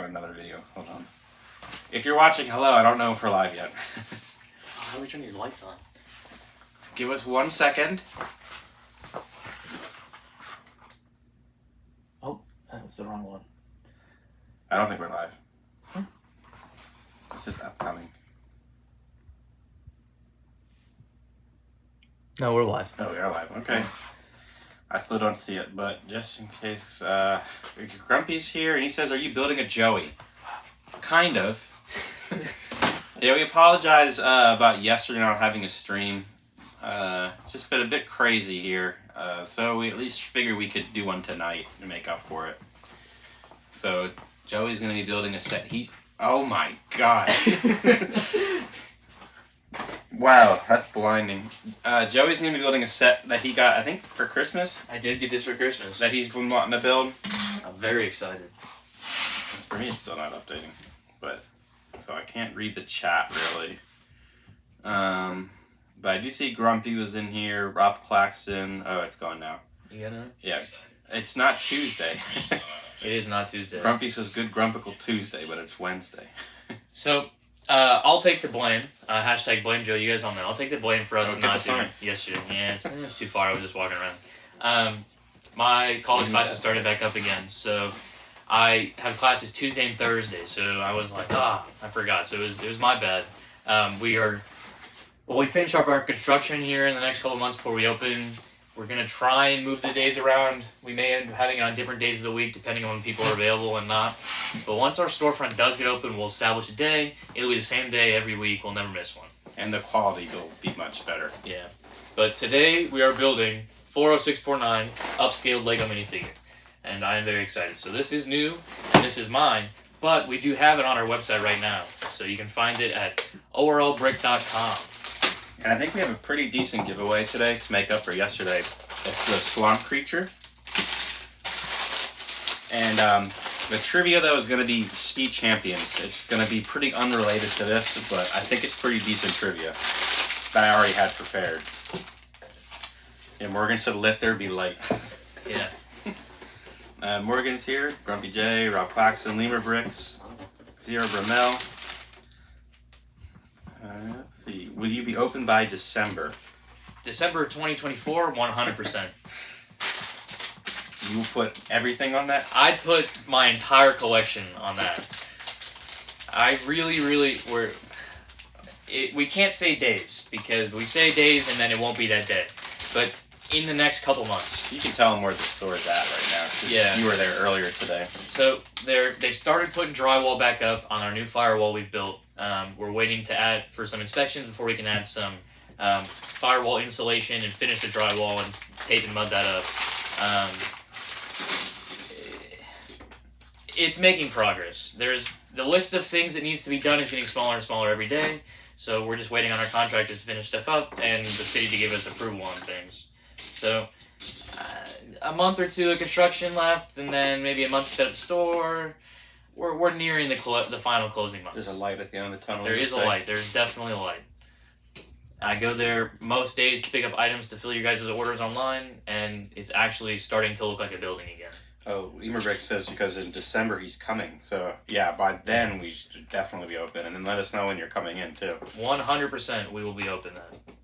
start another video. Hold on. If you're watching, hello. I don't know if we're live yet. How do we turn these lights on? Give us 1 second. Oh, that was the wrong one. I don't think we're live. It's just upcoming. No, we're live. Oh, we are live. Okay. I still don't see it, but just in case, Grumpy's here, and he says, "Are you building a Joey?" Kind of. Yeah, we apologize about yesterday not having a stream. It's just been a bit crazy here, so we at least figured we could do one tonight to make up for it. So Joey's gonna be building a set. Oh my god! Wow, that's blinding. Joey's gonna be building a set that he got, I think, for Christmas. I did get this for Christmas. That he's been wanting to build. I'm very excited. For me, it's still not updating, but so I can't read the chat really. But I do see Grumpy was in here. Rob Claxton. Oh, it's gone now. You got it? Yeah, it's not Tuesday. It is not Tuesday. Grumpy says good Grumpical Tuesday, but it's Wednesday. So, I'll take the blame. Hashtag blame Joe. You guys all know. I'll take the blame for us not doing yesterday. Yeah, it's too far. I was just walking around. My college classes started back up again, so I have classes Tuesday and Thursday. So I was like, I forgot. So it was my bad. We finish up our construction here in the next couple of months before we open. We're going to try and move the days around. We may end up having it on different days of the week, depending on when people are available and not. But once our storefront does get open, we'll establish a day. It'll be the same day every week. We'll never miss one. And the quality will be much better. Yeah. But today, we are building 40649 Upscaled Lego Minifigure. And I am very excited. So this is new, and this is mine. But we do have it on our website right now. So you can find it at orlbrick.com. And I think we have a pretty decent giveaway today to make up for yesterday. It's the Swamp Creature. And the trivia, though, is going to be Speed Champions. It's going to be pretty unrelated to this, but I think it's pretty decent trivia that I already had prepared. And Morgan said, "Let there be light." Yeah. Morgan's here. Grumpy J, Rob Claxton, Lemur Bricks, Zero Bramel. Let's see. Will you be open by December? December 2024, 100%. You put everything on that? I'd put my entire collection on that. I really, we can't say days, because we say days and then it won't be that day. But in the next couple months. You can tell them where the store's at right now. Yeah. You were there earlier today. So they started putting drywall back up on our new firewall we've built. We're waiting to add for some inspections before we can add some firewall insulation and finish the drywall and tape and mud that up. It's making progress. There's the list of things that needs to be done is getting smaller and smaller every day. So we're just waiting on our contractors to finish stuff up and the city to give us approval on things. So a month or two of construction left, and then maybe a month to set up the store. We're nearing the final closing months. There's a light at the end of the tunnel. There is a light. There's definitely a light. I go there most days to pick up items to fill your guys' orders online, and it's actually starting to look like a building again. Oh, Emerbrick says because in December he's coming. So, yeah, by then we should definitely be open. And then let us know when you're coming in, too. 100% we will be open then.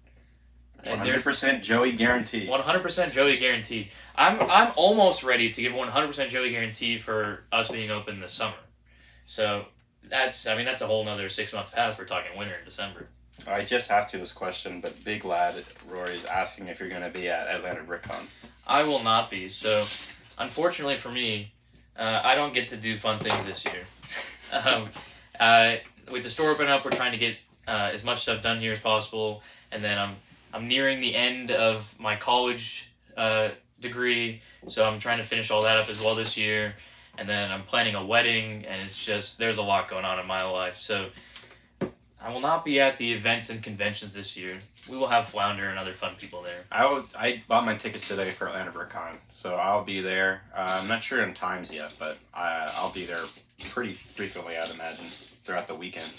100% Joey guarantee. 100% Joey guarantee. I'm almost ready to give 100% Joey guarantee for us being open this summer. So that's a whole nother 6 months past. We're talking winter in December. I just asked you this question, but Big Lad Rory is asking if you're going to be at Atlanta BrickCon. I will not be. So unfortunately for me, I don't get to do fun things this year. With the store open up, we're trying to get as much stuff done here as possible, and then I'm nearing the end of my college degree, so I'm trying to finish all that up as well this year. And then I'm planning a wedding, and it's just, there's a lot going on in my life. So I will not be at the events and conventions this year. We will have Flounder and other fun people there. I bought my tickets today for Atlanta BrickCon, so I'll be there. I'm not sure on times yet, but I'll be there pretty frequently, I'd imagine, throughout the weekend.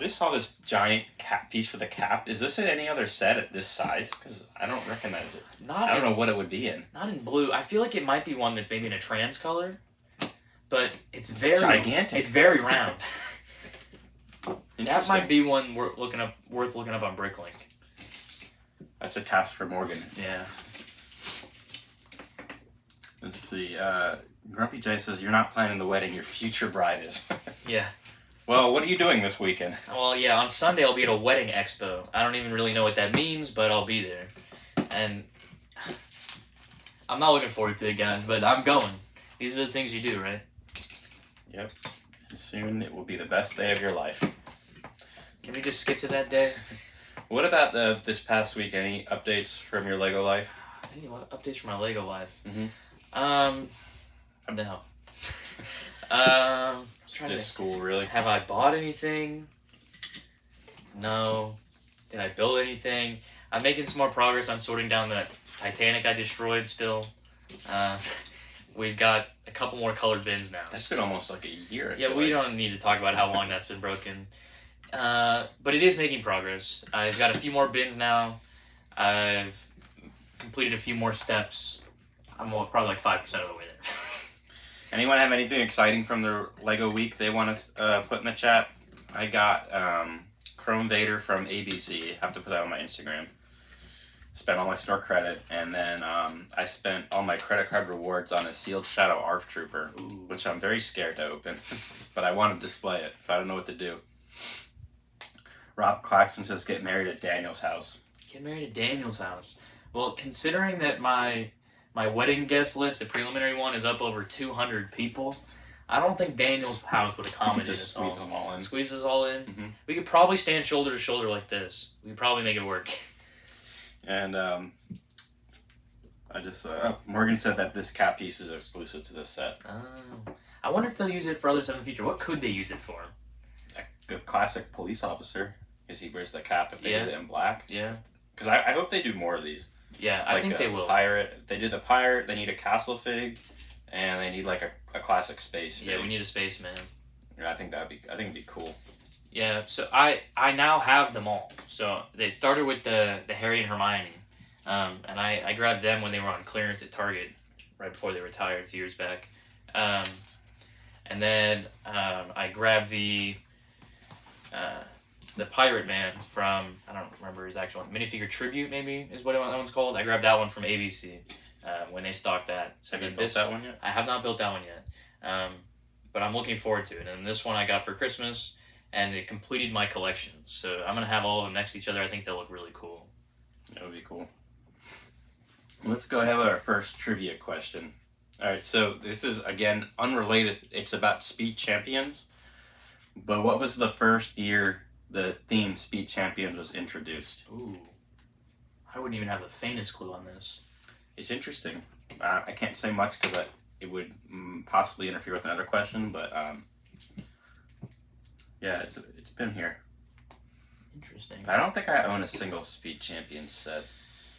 I just saw this giant cap piece for the cap. Is this in any other set at this size? Because I don't recognize it. I don't know what it would be in. Not in blue. I feel like it might be one that's maybe in a trans color. but it's very gigantic. It's very round. That might Interesting. be one worth looking up on Bricklink. That's a task for Morgan. Yeah. Let's see. Grumpy J says, "You're not planning the wedding. Your future bride is." Yeah. Well, what are you doing this weekend? Well, yeah, on Sunday I'll be at a wedding expo. I don't even really know what that means, but I'll be there. And I'm not looking forward to it, guys, but I'm going. These are the things you do, right? Yep. And soon it will be the best day of your life. Can we just skip to that day? What about this past week? Any updates from your Lego life? Any updates from my Lego life? Mm-hmm. No. Just school, really. Have I bought anything? No. Did I build anything? I'm making some more progress on sorting down the Titanic I destroyed still. We've got a couple more colored bins now. That's been almost like a year. Yeah, we don't need to talk about how long that's been broken. But it is making progress. I've got a few more bins now. I've completed a few more steps. I'm probably like 5% of the way there. Anyone have anything exciting from their Lego week they want to put in the chat? I got Chrome Vader from ABC. I have to put that on my Instagram. Spent all my store credit, and then I spent all my credit card rewards on a sealed Shadow ARF Trooper, which I'm very scared to open, but I want to display it, so I don't know what to do. Rob Claxton says, "Get married at Daniel's house." Get married at Daniel's house. Well, considering that my wedding guest list, the preliminary one, is up over 200 people, I don't think Daniel's house would accommodate Just us all. squeeze them all in. Squeeze us all in. Mm-hmm. We could probably stand shoulder to shoulder like this. We could probably make it work. And I just Morgan said that this cap piece is exclusive to this set. Oh. I wonder if they'll use it for other stuff in the future. What could they use it for? A classic police officer, because he wears the cap if they did it in black. Yeah. Because I hope they do more of these. Yeah, I think they will. Pirate. If they did the pirate, they need a castle fig, and they need like a classic space fig. Yeah, we need a spaceman. And I think it'd be cool. Yeah, so I now have them all. So they started with the Harry and Hermione, and I grabbed them when they were on clearance at Target, right before they retired a few years back, and then I grabbed the Pirate Man from, I don't remember his actual one, Minifigure Tribute maybe is what that one's called. I grabbed that one from ABC when they stocked that. So have you built that one yet? I have not built that one yet, but I'm looking forward to it. And this one I got for Christmas, and it completed my collection. So I'm going to have all of them next to each other. I think they'll look really cool. That would be cool. Let's go have our first trivia question. Alright, so this is, again, unrelated. It's about Speed Champions. But what was the first year the theme Speed Champions was introduced? Ooh. I wouldn't even have the faintest clue on this. It's interesting. I can't say much because it would possibly interfere with another question, but yeah, it's been here. Interesting. I don't think I own a single Speed Champions set.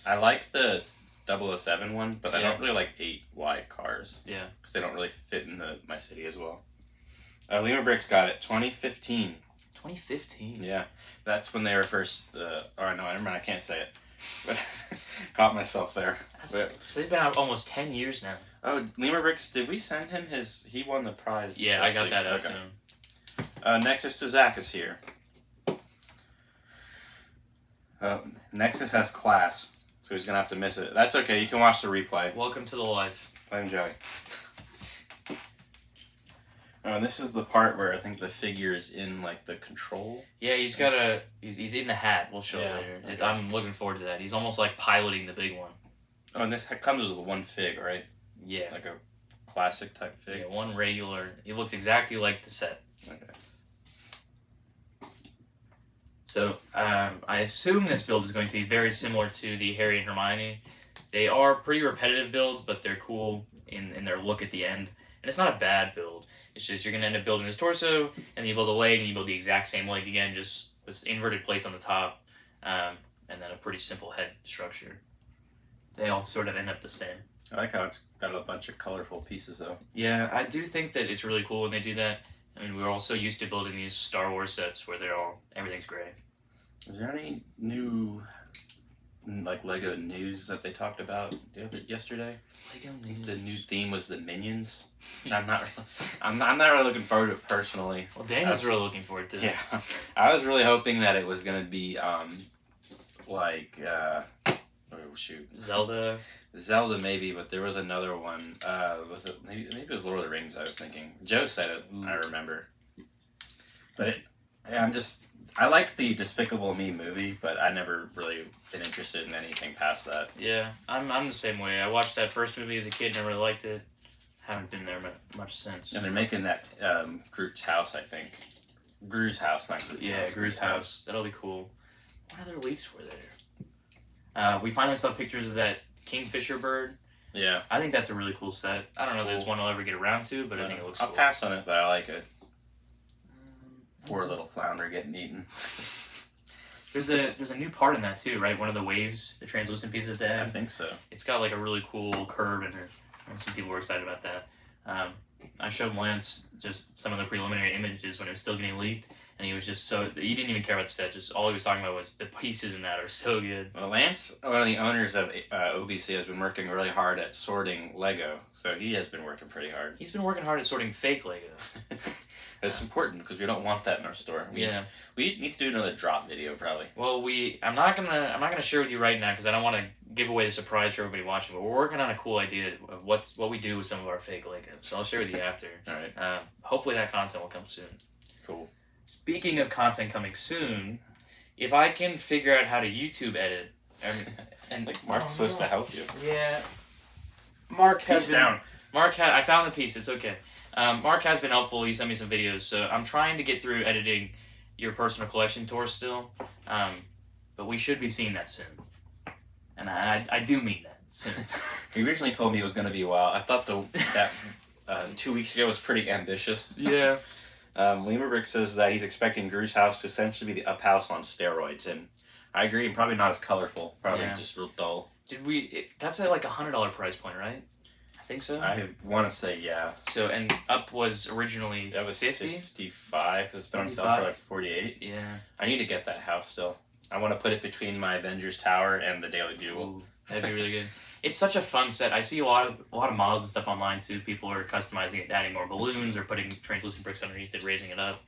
I like the 007 one, but I don't really like 8 wide cars. Yeah. Because they don't really fit in my city as well. Lima Bricks got it 2015. 2015? Yeah. That's when they were first... no, never mind, I can't say it. But caught myself there. So they've been out almost 10 years now. Oh, Lima Bricks, did we send him he won the prize? Yeah, I got that out to him. Nexus to Zach is here. Nexus has class, so he's going to have to miss it. That's okay, you can watch the replay. Welcome to the life. Enjoy. Oh, and this is the part where I think the figure is in, like, the control. Yeah, he's in the hat. We'll show it later. Okay. I'm looking forward to that. He's almost like piloting the big one. Oh, and this comes with one fig, right? Yeah. Like a classic type fig? Yeah, one regular. It looks exactly like the set. Okay. So, I assume this build is going to be very similar to the Harry and Hermione. They are pretty repetitive builds, but they're cool in their look at the end. And it's not a bad build. It's just you're going to end up building his torso, and then you build a leg, and you build the exact same leg again, just with inverted plates on the top, and then a pretty simple head structure. They all sort of end up the same. I like how it's got a bunch of colorful pieces, though. Yeah, I do think that it's really cool when they do that. I mean, we're also used to building these Star Wars sets where everything's gray. Is there any new like Lego news that they talked about yesterday. Lego news. The new theme was the Minions. Which I'm not really looking forward to it personally. Well, Daniel's really looking forward to it. Yeah, I was really hoping that it was gonna be like oh shoot, Zelda maybe, but there was another one. Was it maybe it was Lord of the Rings? I was thinking. Joe said it. I remember. But I liked the Despicable Me movie, but I never really been interested in anything past that. Yeah, I'm the same way. I watched that first movie as a kid, never really liked it. Haven't been there much since. And they're making that Groot's house, I think. Gru's house, not Groot's house. Yeah, Gru's house. That'll be cool. What other leaks were there? We finally saw pictures of that Kingfisher bird. Yeah. I think that's a really cool set. I don't know if there's one I'll ever get around to, but I think it looks cool. I'll pass on it, but I like it. Poor little flounder getting eaten. There's a new part in that too, right? One of the waves, the translucent piece at the end. I think so. It's got like a really cool curve in it, and some people were excited about that. I showed Lance just some of the preliminary images when it was still getting leaked, and he was just he didn't even care about the set. Just all he was talking about was the pieces in that are so good. Well, Lance, one of the owners of OBC, has been working really hard at sorting Lego, so he has been working pretty hard. He's been working hard at sorting fake Lego. It's important because we don't want that in our store. We need to do another drop video probably. Well, I'm not gonna share with you right now because I don't want to give away the surprise for everybody watching. But we're working on a cool idea of what we do with some of our fake Legos. So I'll share with you after. All right. Hopefully that content will come soon. Cool. Speaking of content coming soon, if I can figure out how to YouTube edit, and like Mark's supposed to help you. Yeah. Mark has been down. I found the piece. It's okay. Mark has been helpful. He sent me some videos, so I'm trying to get through editing your personal collection tour still. But we should be seeing that soon, and I do mean that soon. He originally told me it was going to be a while. I thought that 2 weeks ago was pretty ambitious. Yeah. Lima Brick says that he's expecting Gru's house to essentially be the Up House on steroids, and I agree. Probably not as colorful. Probably just real dull. That's at like $100 price point, right? I think so. I want to say yeah. So and Up was originally that was 50? 55 because it's been on sale for like 48. Yeah. I need to get that house still. I want to put it between my Avengers Tower and the Daily Bugle. Ooh, that'd be really good. It's such a fun set. I see a lot of models and stuff online too. People are customizing it, adding more balloons or putting translucent bricks underneath it, raising it up.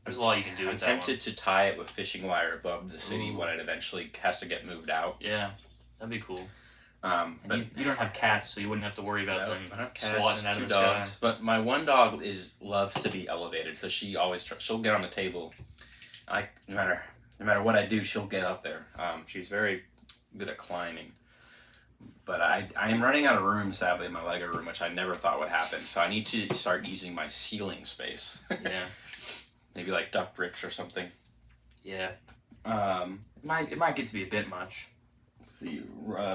There's a lot you can do with that one. I'm tempted to tie it with fishing wire above the city when it eventually has to get moved out. Yeah, that'd be cool. But you don't have cats, so you wouldn't have to worry about them swatting out of the dogs, sky. But my one dog loves to be elevated, so she'll get on the table. No matter what I do, she'll get up there. She's very good at climbing. But I am running out of room, sadly, in my Lego room, which I never thought would happen. So I need to start using my ceiling space. Yeah. Maybe like duck bricks or something. Yeah. It might get to be a bit much. Let's see.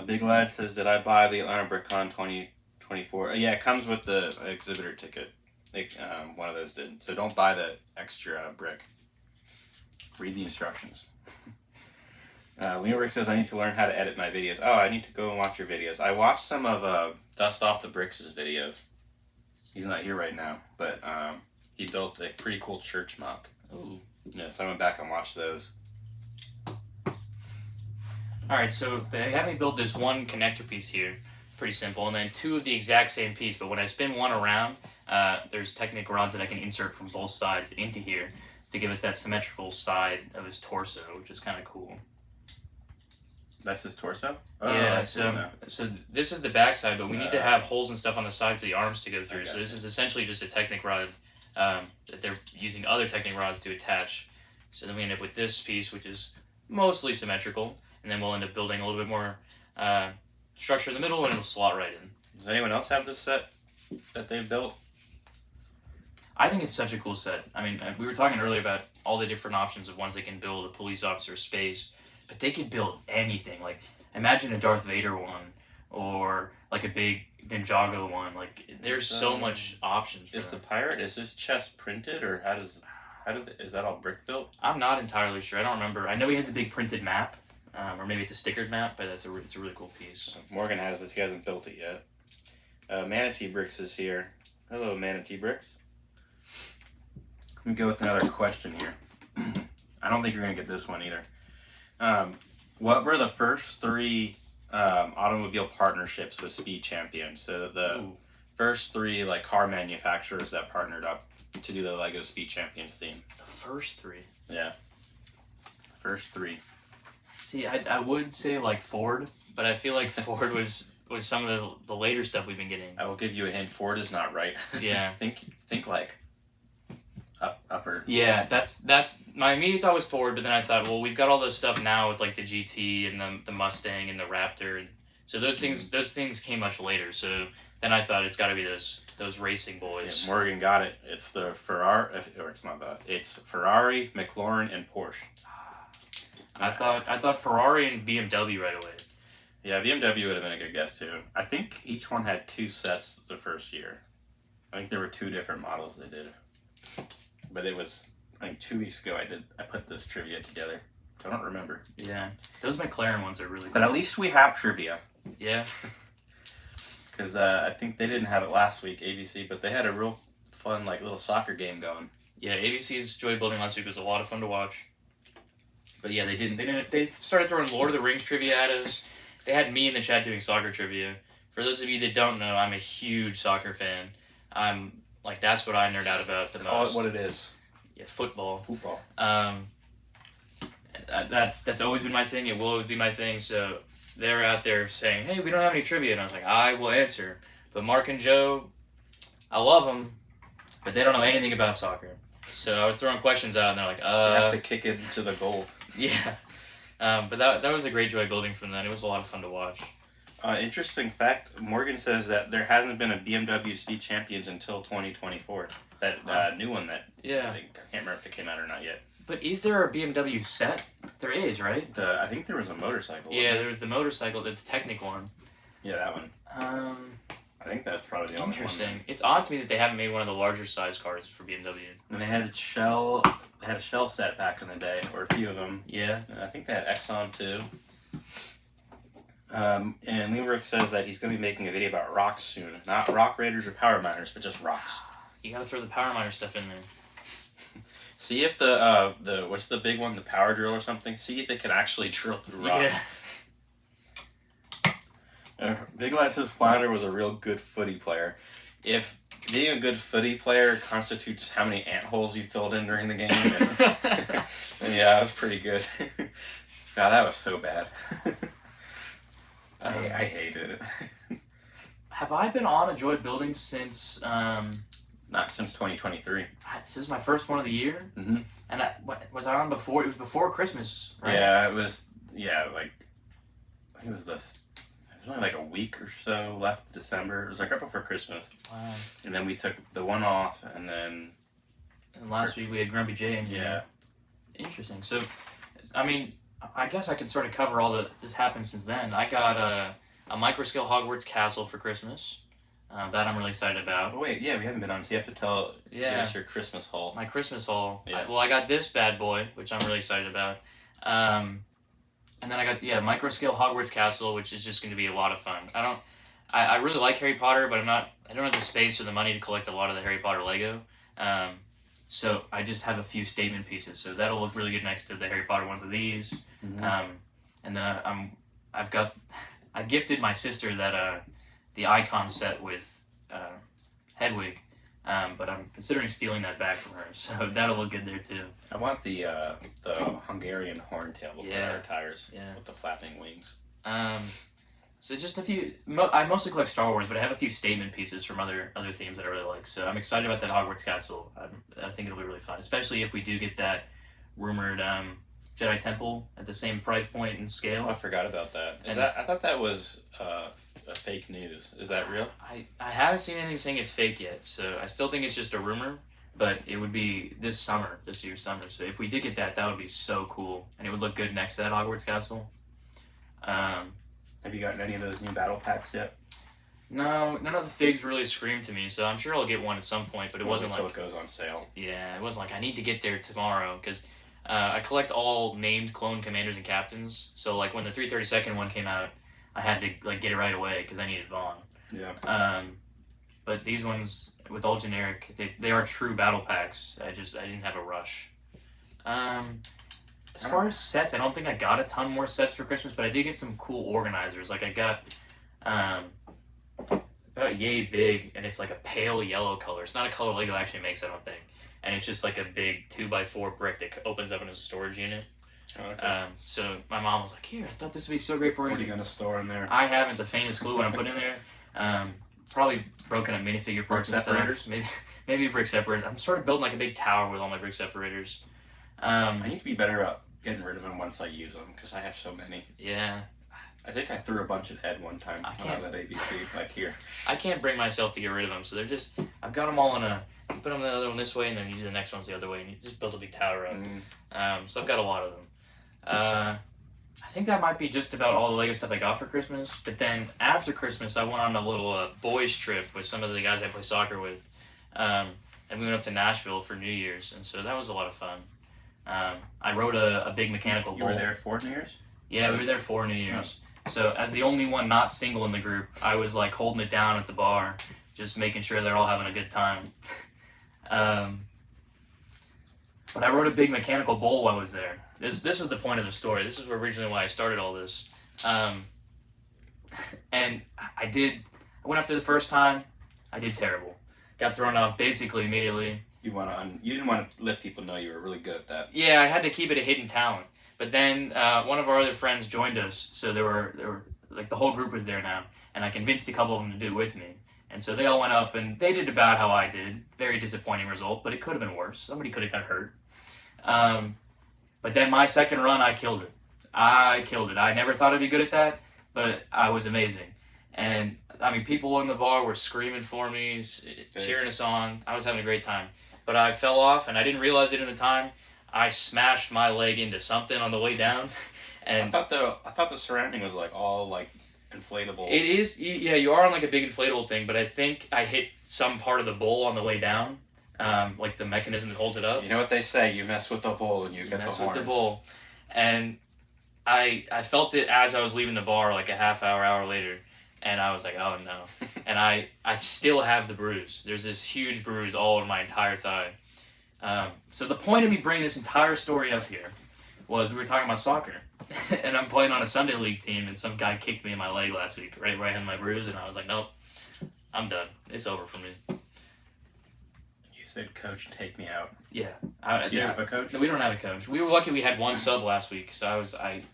Big Lad says, did I buy the Atlanta BrickCon 2024? Yeah, it comes with the exhibitor ticket. One of those did. So don't buy the extra brick. Read the instructions. Leo Rick says, I need to learn how to edit my videos. Oh, I need to go and watch your videos. I watched some of Dust Off the Bricks' videos. He's not here right now, but he built a pretty cool church mock. Ooh. Yeah, so I went back and watched those. Alright, so they have me build this one connector piece here. Pretty simple. And then two of the exact same piece, but when I spin one around, there's Technic rods that I can insert from both sides into here to give us that symmetrical side of his torso, which is kind of cool. That's his torso? Oh, yeah, so this is the back side, but we need to have holes and stuff on the side for the arms to go through. So this is essentially just a Technic rod that they're using other Technic rods to attach. So then we end up with this piece, which is mostly symmetrical, and then we'll end up building a little bit more structure in the middle, and it'll slot right in. Does anyone else have this set that they've built? I think it's such a cool set. I mean, we were talking earlier about all the different options of ones they can build, a police officer space, but they could build anything. Like, imagine a Darth Vader one, or like a big Ninjago one. Like, there's so much options. Is the pirate? Is this chest printed, or is that all brick built? I'm not entirely sure. I don't remember. I know he has a big printed map, or maybe it's a stickered map, but it's a really cool piece. Morgan has this. He hasn't built it yet. Manatee Bricks is here. Hello, Manatee Bricks. Let me go with another question here. I don't think you're going to get this one either. What were the first three automobile partnerships with Speed Champion? So the Ooh. first three like car manufacturers that partnered up to do the Lego Speed Champions theme. The first three. Yeah. First three. See, I would say like Ford, but I feel like Ford was some of the later stuff we've been getting. I will give you a hint. Ford is not right. Yeah. think like upper. Yeah, that's my immediate thought was Ford, but then I thought, well, we've got all this stuff now with like the GT and the Mustang and the Raptor, so those things came much later. So then I thought it's got to be those racing boys. Yeah, Morgan got it. It's the Ferrari, or it's not that. It's Ferrari, McLaren, and Porsche. I thought Ferrari and BMW right away. Yeah, BMW would have been a good guess too. I think each one had 2 sets the first year. I think there were 2 different models they did. But it was, I think 2 weeks ago I put this trivia together. I don't remember. Yeah, those McLaren ones are really cool. But at least we have trivia. Yeah. Because I think they didn't have it last week, ABC, but they had a real fun like little soccer game going. Yeah, ABC's Joy Building last week was a lot of fun to watch. But yeah, they started throwing Lord of the Rings trivia at us. They had me in the chat doing soccer trivia. For those of you that don't know, I'm a huge soccer fan. I'm like, that's what I nerd out about the most. Call it what it is. Yeah, football. Football. That's always been my thing. It will always be my thing. So they're out there saying, hey, we don't have any trivia. And I was like, I will answer. But Mark and Joe, I love them, but they don't know anything about soccer. So I was throwing questions out, and they're like, You have to kick it into the goal. Yeah. But that was a great Joy Building from them. It was a lot of fun to watch. Interesting fact, Morgan says that there hasn't been a BMW Speed Champions until 2024. That new one that Yeah. I can't remember if it came out or not yet. But is there a BMW set? There is, right? I think there was a motorcycle. Yeah, there was the motorcycle, the Technic one. Yeah, that one. I think that's probably the only one. Interesting. It's odd to me that they haven't made one of the larger size cars for BMW. And they had a shell set back in the day, or a few of them. Yeah. And I think they had Exxon too. And Limerick says that he's going to be making a video about rocks soon. Not rock raiders or power miners, but just rocks. You gotta throw the power miner stuff in there. See if the what's the big one, the power drill or something? See if it can actually drill through rocks. Yeah. Big Lad says Flounder was a real good footy player. If being a good footy player constitutes how many ant holes you filled in during the game, then yeah, it was pretty good. God, that was so bad. I hated it. Have I been on a Joy Building since? Not since 2023. This is my first one of the year. Mm-hmm. And was I on before? It was before Christmas, right? Yeah, it was. Yeah, like I think it was only like a week or so left in December. It was like right before Christmas. Wow. And then we took the one off, and then. And last week we had Grumpy J in here. Yeah. Interesting. So, I mean, I guess I could sort of cover all this happened since then. I got a microscale Hogwarts castle for Christmas. That I'm really excited about. Oh, wait, yeah, we haven't been on, so you have to tell give us your Christmas haul. My Christmas haul. Yeah. I got this bad boy, which I'm really excited about. And then I got microscale Hogwarts castle, which is just going to be a lot of fun. I really like Harry Potter, but I don't have the space or the money to collect a lot of the Harry Potter Lego. So I just have a few statement pieces. So that'll look really good next to the Harry Potter ones of these. Mm-hmm. And then I gifted my sister that the icon set with Hedwig, but I'm considering stealing that back from her. So that'll look good there too. I want the Hungarian horntail before it retires with the flapping wings. So just a few. I mostly collect Star Wars, but I have a few statement pieces from other themes that I really like. So I'm excited about that Hogwarts castle. I think it'll be really fun, especially if we do get that rumored Jedi Temple at the same price point and scale. Oh, I forgot about that. I thought that was a fake news. Is that real? I haven't seen anything saying it's fake yet, so I still think it's just a rumor. But it would be this year's summer. So if we did get that would be so cool, and it would look good next to that Hogwarts castle. Have you gotten any of those new battle packs yet? No, none of the figs really screamed to me, so I'm sure I'll get one at some point, but it wasn't until like... it goes on sale. Yeah, it wasn't like, I need to get there tomorrow, because I collect all named clone commanders and captains, so like when the 332nd one came out, I had to like get it right away, because I needed Vaughn. Yeah. But these ones, with all generic, they are true battle packs. I didn't have a rush. As far as sets, I don't think I got a ton more sets for Christmas, but I did get some cool organizers. Like I got about yay big, and it's like a pale yellow color. It's not a color Lego actually makes, I don't think. And it's just like a big 2x4 brick that opens up into a storage unit. Oh, okay. So my mom was like, "Here, I thought this would be so great for you." What are you gonna store in there? I haven't the faintest clue what I'm putting in there. Probably broken up minifigure parts and separators? stuff. Maybe brick separators. I'm sort of building like a big tower with all my brick separators. I need to be better about getting rid of them once I use them because I have so many. Yeah. I think I threw a bunch at Ed one time when I was at ABC, like here. I can't bring myself to get rid of them, so they're just. I've got them all in a. You put them the other one this way, and then you do the next one's the other way, and you just build a big tower up. So I've got a lot of them. I think that might be just about all the Lego stuff I got for Christmas. But then after Christmas, I went on a little boys trip with some of the guys I play soccer with, and we went up to Nashville for New Year's, and so that was a lot of fun. I rode a big mechanical bull. You were there for New Year's? Yeah, we were there for New Year's. So as the only one not single in the group, I was like holding it down at the bar, just making sure they're all having a good time. But I rode a big mechanical bull while I was there. This was the point of the story. This is originally why I started all this. And I went up there the first time. I did terrible. Got thrown off basically immediately. You didn't want to let people know you were really good at that. Yeah, I had to keep it a hidden talent. But then one of our other friends joined us, so there were like the whole group was there now, and I convinced a couple of them to do it with me. And so they all went up, and they did about how I did. Very disappointing result, but it could have been worse. Somebody could have got hurt. But then my second run, I killed it. I never thought I'd be good at that, but I was amazing. And I mean, people in the bar were screaming for me, cheering us on. I was having a great time. But I fell off, and I didn't realize it in the time. I smashed my leg into something on the way down, and I thought the surrounding was like all like inflatable. It is, yeah. You are on like a big inflatable thing, but I think I hit some part of the bowl on the way down, like the mechanism that holds it up. You know what they say: you mess with the bowl and you get the horns. With the bowl, and I felt it as I was leaving the bar, like a hour later, and I was like, oh no, and I still have the bruise. There's this huge bruise all over my entire thigh. So the point of me bringing this entire story up here was we were talking about soccer, and I'm playing on a Sunday league team, and some guy kicked me in my leg last week, right where I had my bruise, and I was like, nope, I'm done. It's over for me. You said, "Coach, take me out." Yeah. Do you have a coach? No, we don't have a coach. We were lucky we had one sub last week, so I was like,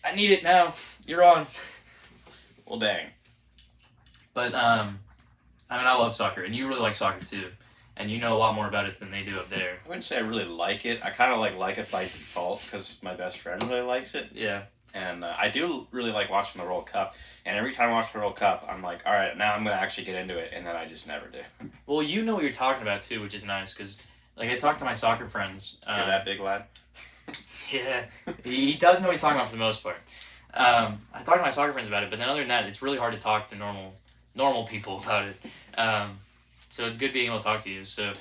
I need it now. You're on. Well, dang. But I mean, I love soccer, and you really like soccer too. And you know a lot more about it than they do up there. I wouldn't say I really like it. I kind of like it by default because my best friend really likes it. Yeah. And I do really like watching the World Cup. And every time I watch the World Cup, I'm like, all right, now I'm going to actually get into it. And then I just never do. Well, you know what you're talking about too, which is nice because, like, I talk to my soccer friends. You're that big lad? Yeah. He does know what he's talking about for the most part. I talk to my soccer friends about it, but then other than that, it's really hard to talk to normal people about it. So it's good being able to talk to you. So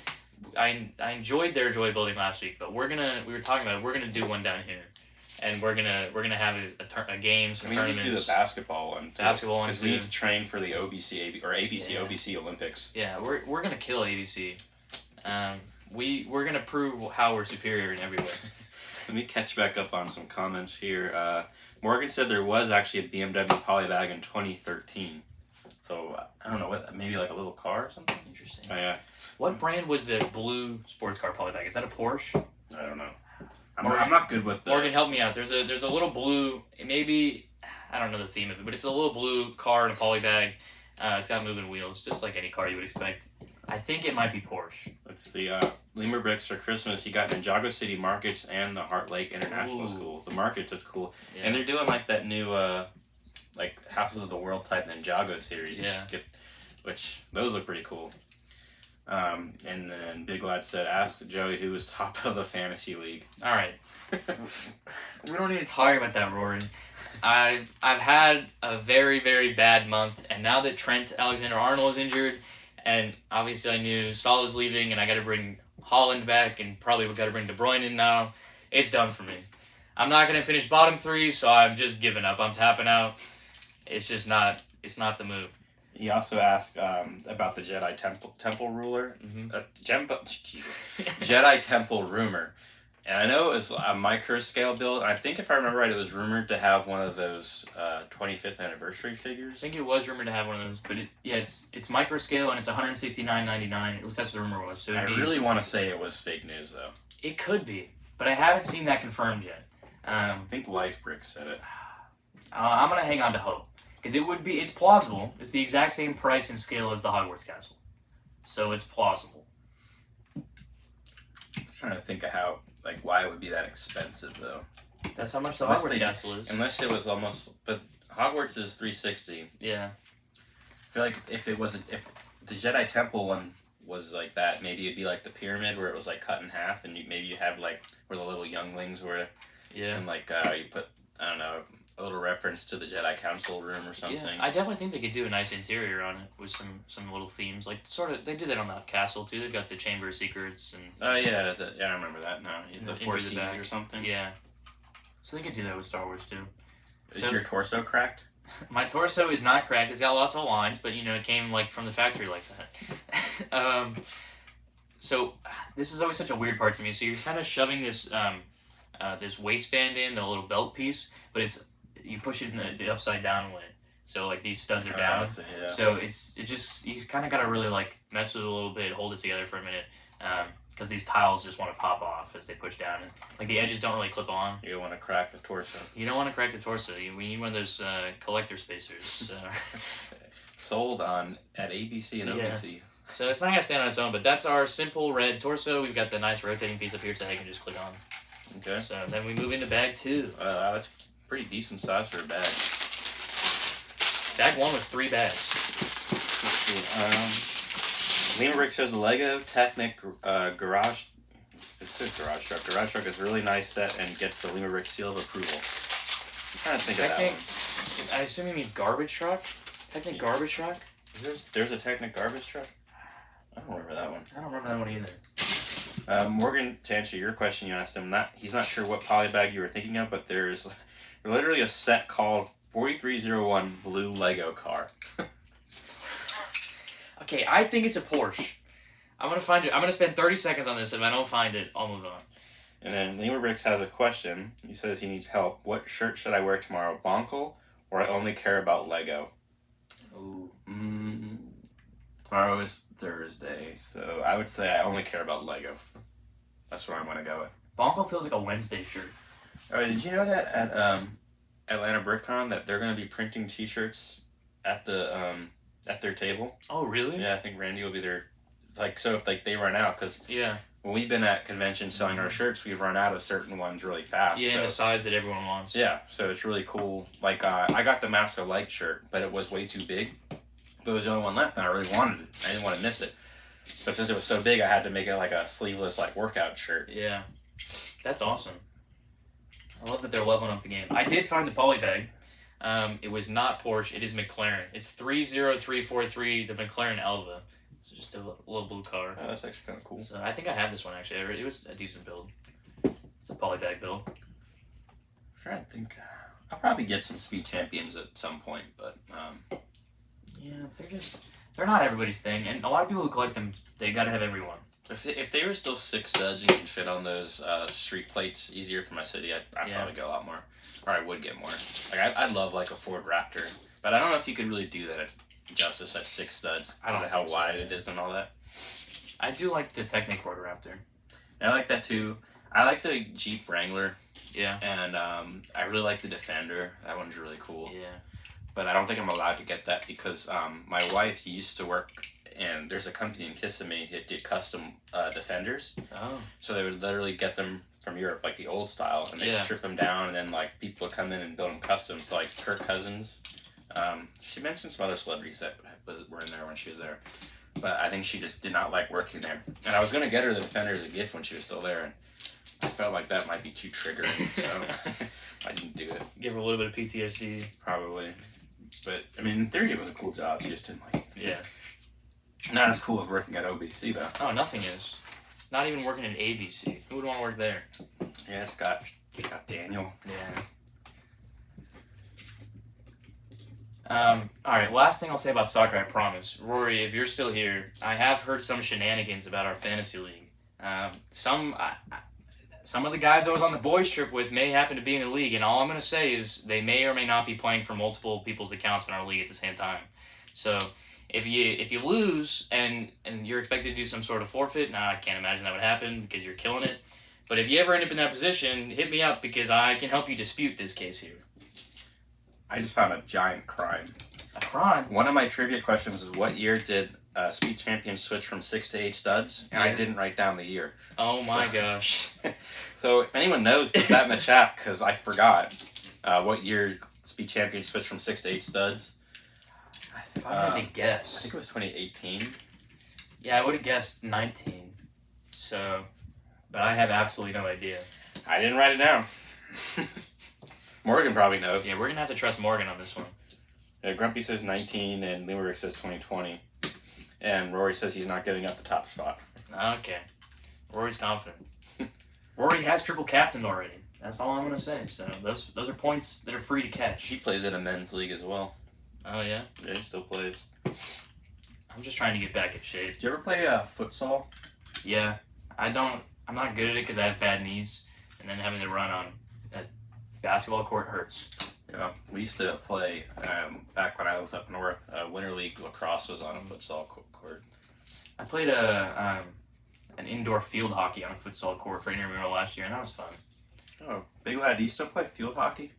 I enjoyed their joy building last week, but we were talking about it. We're gonna do one down here, and we're gonna have a game, some tournaments. We need to do the basketball one. Because we need to train for the ABC OBC Olympics. Yeah, we're gonna kill ABC. We're gonna prove how we're superior in every way. Let me catch back up on some comments here. Morgan said there was actually a BMW polybag in 2013. So, I don't know, maybe like a little car or something? Interesting. Oh, yeah. What brand was the blue sports car polybag? Is that a Porsche? I don't know. I'm not good with that. Morgan, help me out. There's a little blue, lemur I don't know the theme of it, but it's a little blue car in a polybag. It's got moving wheels, just like any car you would expect. I think it might be Porsche. Let's see. Lemur bricks for Christmas. You got Ninjago City Markets and the Heart Lake International School. The Markets is cool. Yeah. And they're doing like that new like Houses of the World type Ninjago series. Yeah. Which those look pretty cool. And then Big Lad said, ask Joey who was top of the fantasy league. All right. We don't need to talk about that, Rory. I've had a very, very bad month, and now that Trent Alexander-Arnold is injured, and obviously I knew Salah was leaving, and I got to bring Holland back, and probably we got to bring De Bruyne in now, it's done for me. I'm not going to finish bottom three, so I'm just giving up. I'm tapping out. It's just not. It's not the move. He also asked about the Jedi Temple ruler. Mm-hmm. Jedi Temple rumor. And I know it was a micro scale build. I think if I remember right, it was rumored to have one of those 25th anniversary figures. I think it was rumored to have one of those, but it's micro scale and it's $169.99. At least that's what the rumor was. So I really want to say it was fake news though. it could be, but I haven't seen that confirmed yet. I think Lifebrick said it. I'm gonna hang on to hope because it's plausible. It's the exact same price and scale as the Hogwarts castle, so it's plausible. I'm trying to think of why it would be that expensive though. That's how much the Unless Hogwarts they- castle is. Unless it was almost, but Hogwarts is $360. Yeah. I feel like if the Jedi Temple one was like that, maybe it'd be like the pyramid where it was like cut in half, and maybe you have like where the little younglings were, Yeah. and you put I don't know a little reference to the Jedi Council room or something. Yeah, I definitely think they could do a nice interior on it with some little themes. Like sort of, they did that on the castle too. They've got the Chamber of Secrets and Oh yeah, I remember that now. The Into Four the Seas back. or something. yeah. So they could do that with Star Wars too. Is So- your torso cracked? My torso is not cracked. It's got lots of lines, but it came like from the factory like that. So this is always such a weird part to me. So you're kind of shoving this this waistband in the little belt piece, but you push it in the upside down way. So like these studs are down. Yeah. So you kind of got to really like mess with it a little bit, hold it together for a minute, because these tiles just want to pop off as they push down, and like the edges don't really clip on. You don't want to crack the torso. You don't want to crack the torso. We need one of those collector spacers. Sold at ABC and Yeah. OBC. So it's not gonna stand on its own, but that's our simple red torso. We've got the nice rotating piece up here, so I can just click on. Okay. So then we move into bag 2. That's pretty decent size for a bag. Bag 1 was 3 bags. Lima Rick says the Lego Technic Garage. It says Garage Truck. Garage Truck is a really nice set and gets the Lima Rick seal of approval. I'm trying to think of that one. I assume he means garbage truck. Technic garbage truck. There's a Technic garbage truck? I don't remember that one. I don't remember that one either. Morgan, to answer your question, you asked him, he's not sure what polybag you were thinking of, but there's literally a set called 4301 Blue Lego Car. Okay, I think it's a Porsche. I'm gonna find it. I'm gonna spend 30 seconds on this. If I don't find it, I'll move on. And then Lima Bricks has a question. He says he needs help. What shirt should I wear tomorrow? Bonkle or I only care about Lego? Ooh. Tomorrow is Thursday, so I would say I only care about Lego. That's what I'm going to go with. Bonko feels like a Wednesday shirt. Alright, did you know that at Atlanta BrickCon that they're going to be printing T-shirts at their table? Oh, really? Yeah, I think Randy will be there. So if they run out, because Yeah. when we've been at conventions selling our shirts, we've run out of certain ones really fast. Yeah, so. in the size that everyone wants. Yeah, so it's really cool. I got the Mask of Light shirt, but it was way too big. But it was the only one left, and I really wanted it. I didn't want to miss it. But since it was so big, I had to make it like a sleeveless workout shirt. Yeah. That's awesome. I love that they're leveling up the game. I did find a polybag. It was not Porsche. It is McLaren. It's 30343, the McLaren Elva. So just a little blue car. Oh, that's actually kind of cool. So I think I have this one, actually. It was a decent build. It's a polybag build. I'm trying to think. I'll probably get some Speed Champions at some point, but Yeah, they're not everybody's thing. And a lot of people who collect them, they gotta have every one. if they were still 6 studs and could fit on those street plates easier for my city, I'd probably get a lot more. Or I would get more. I'd love a Ford Raptor, but I don't know if you could really do that at justice at 6 studs because of how wide it is and all that. I do like the Technic Ford Raptor. I like that too. I like the Jeep Wrangler. Yeah. And I really like the Defender. That one's really cool. Yeah. But I don't think I'm allowed to get that because my wife used to work, and there's a company in Kissimmee that did custom Defenders. Oh. So they would literally get them from Europe, the old style, and they'd strip them down, and then people would come in and build them custom. So Kirk Cousins, she mentioned some other celebrities that were in there when she was there. But I think she just did not like working there. And I was going to get her the Defender as a gift when she was still there, and I felt like that might be too triggering, so I didn't do it. Give her a little bit of PTSD. Probably. But, in theory it was a cool job, she just didn't like it. Yeah. Not as cool as working at OBC, though. Oh, nothing is. Not even working at ABC. Who would want to work there? Yeah, it's got Daniel. Yeah. Alright, last thing I'll say about soccer, I promise. Rory, if you're still here, I have heard some shenanigans about our fantasy league. some of the guys I was on the boys trip with may happen to be in the league, and all I'm gonna say is they may or may not be playing for multiple people's accounts in our league at the same time. So if you lose and you're expected to do some sort of forfeit, I can't imagine that would happen because you're killing it. But if you ever end up in that position, hit me up because I can help you dispute this case here. I just found a giant crime. A crime? One of my trivia questions is what year did Speed Champion switch from 6 to 8 studs? And I didn't write down the year. Oh my gosh. So if anyone knows, put that in the chat because I forgot what year Speed Champion switched from 6 to 8 studs. If I had to guess. I think it was 2018. Yeah, I would have guessed 19. So, but I have absolutely no idea. I didn't write it down. Morgan probably knows. Yeah, we're going to have to trust Morgan on this one. Yeah, Grumpy says 19 and Limerick says 2020. And Rory says he's not giving up the top spot. Okay. Rory's confident. Rory has triple captained already. That's all I'm going to say. So those are points that are free to catch. He plays in a men's league as well. Oh, yeah? Yeah, he still plays. I'm just trying to get back in shape. Did you ever play futsal? Yeah. I'm not good at it because I have bad knees. And then having to run on a basketball court hurts. Yeah, we used to play, back when I was up north, Winter League lacrosse was on a futsal court. I played an indoor field hockey on a futsal court for intramural last year, and that was fun. Oh, Big Lad, do you still play field hockey?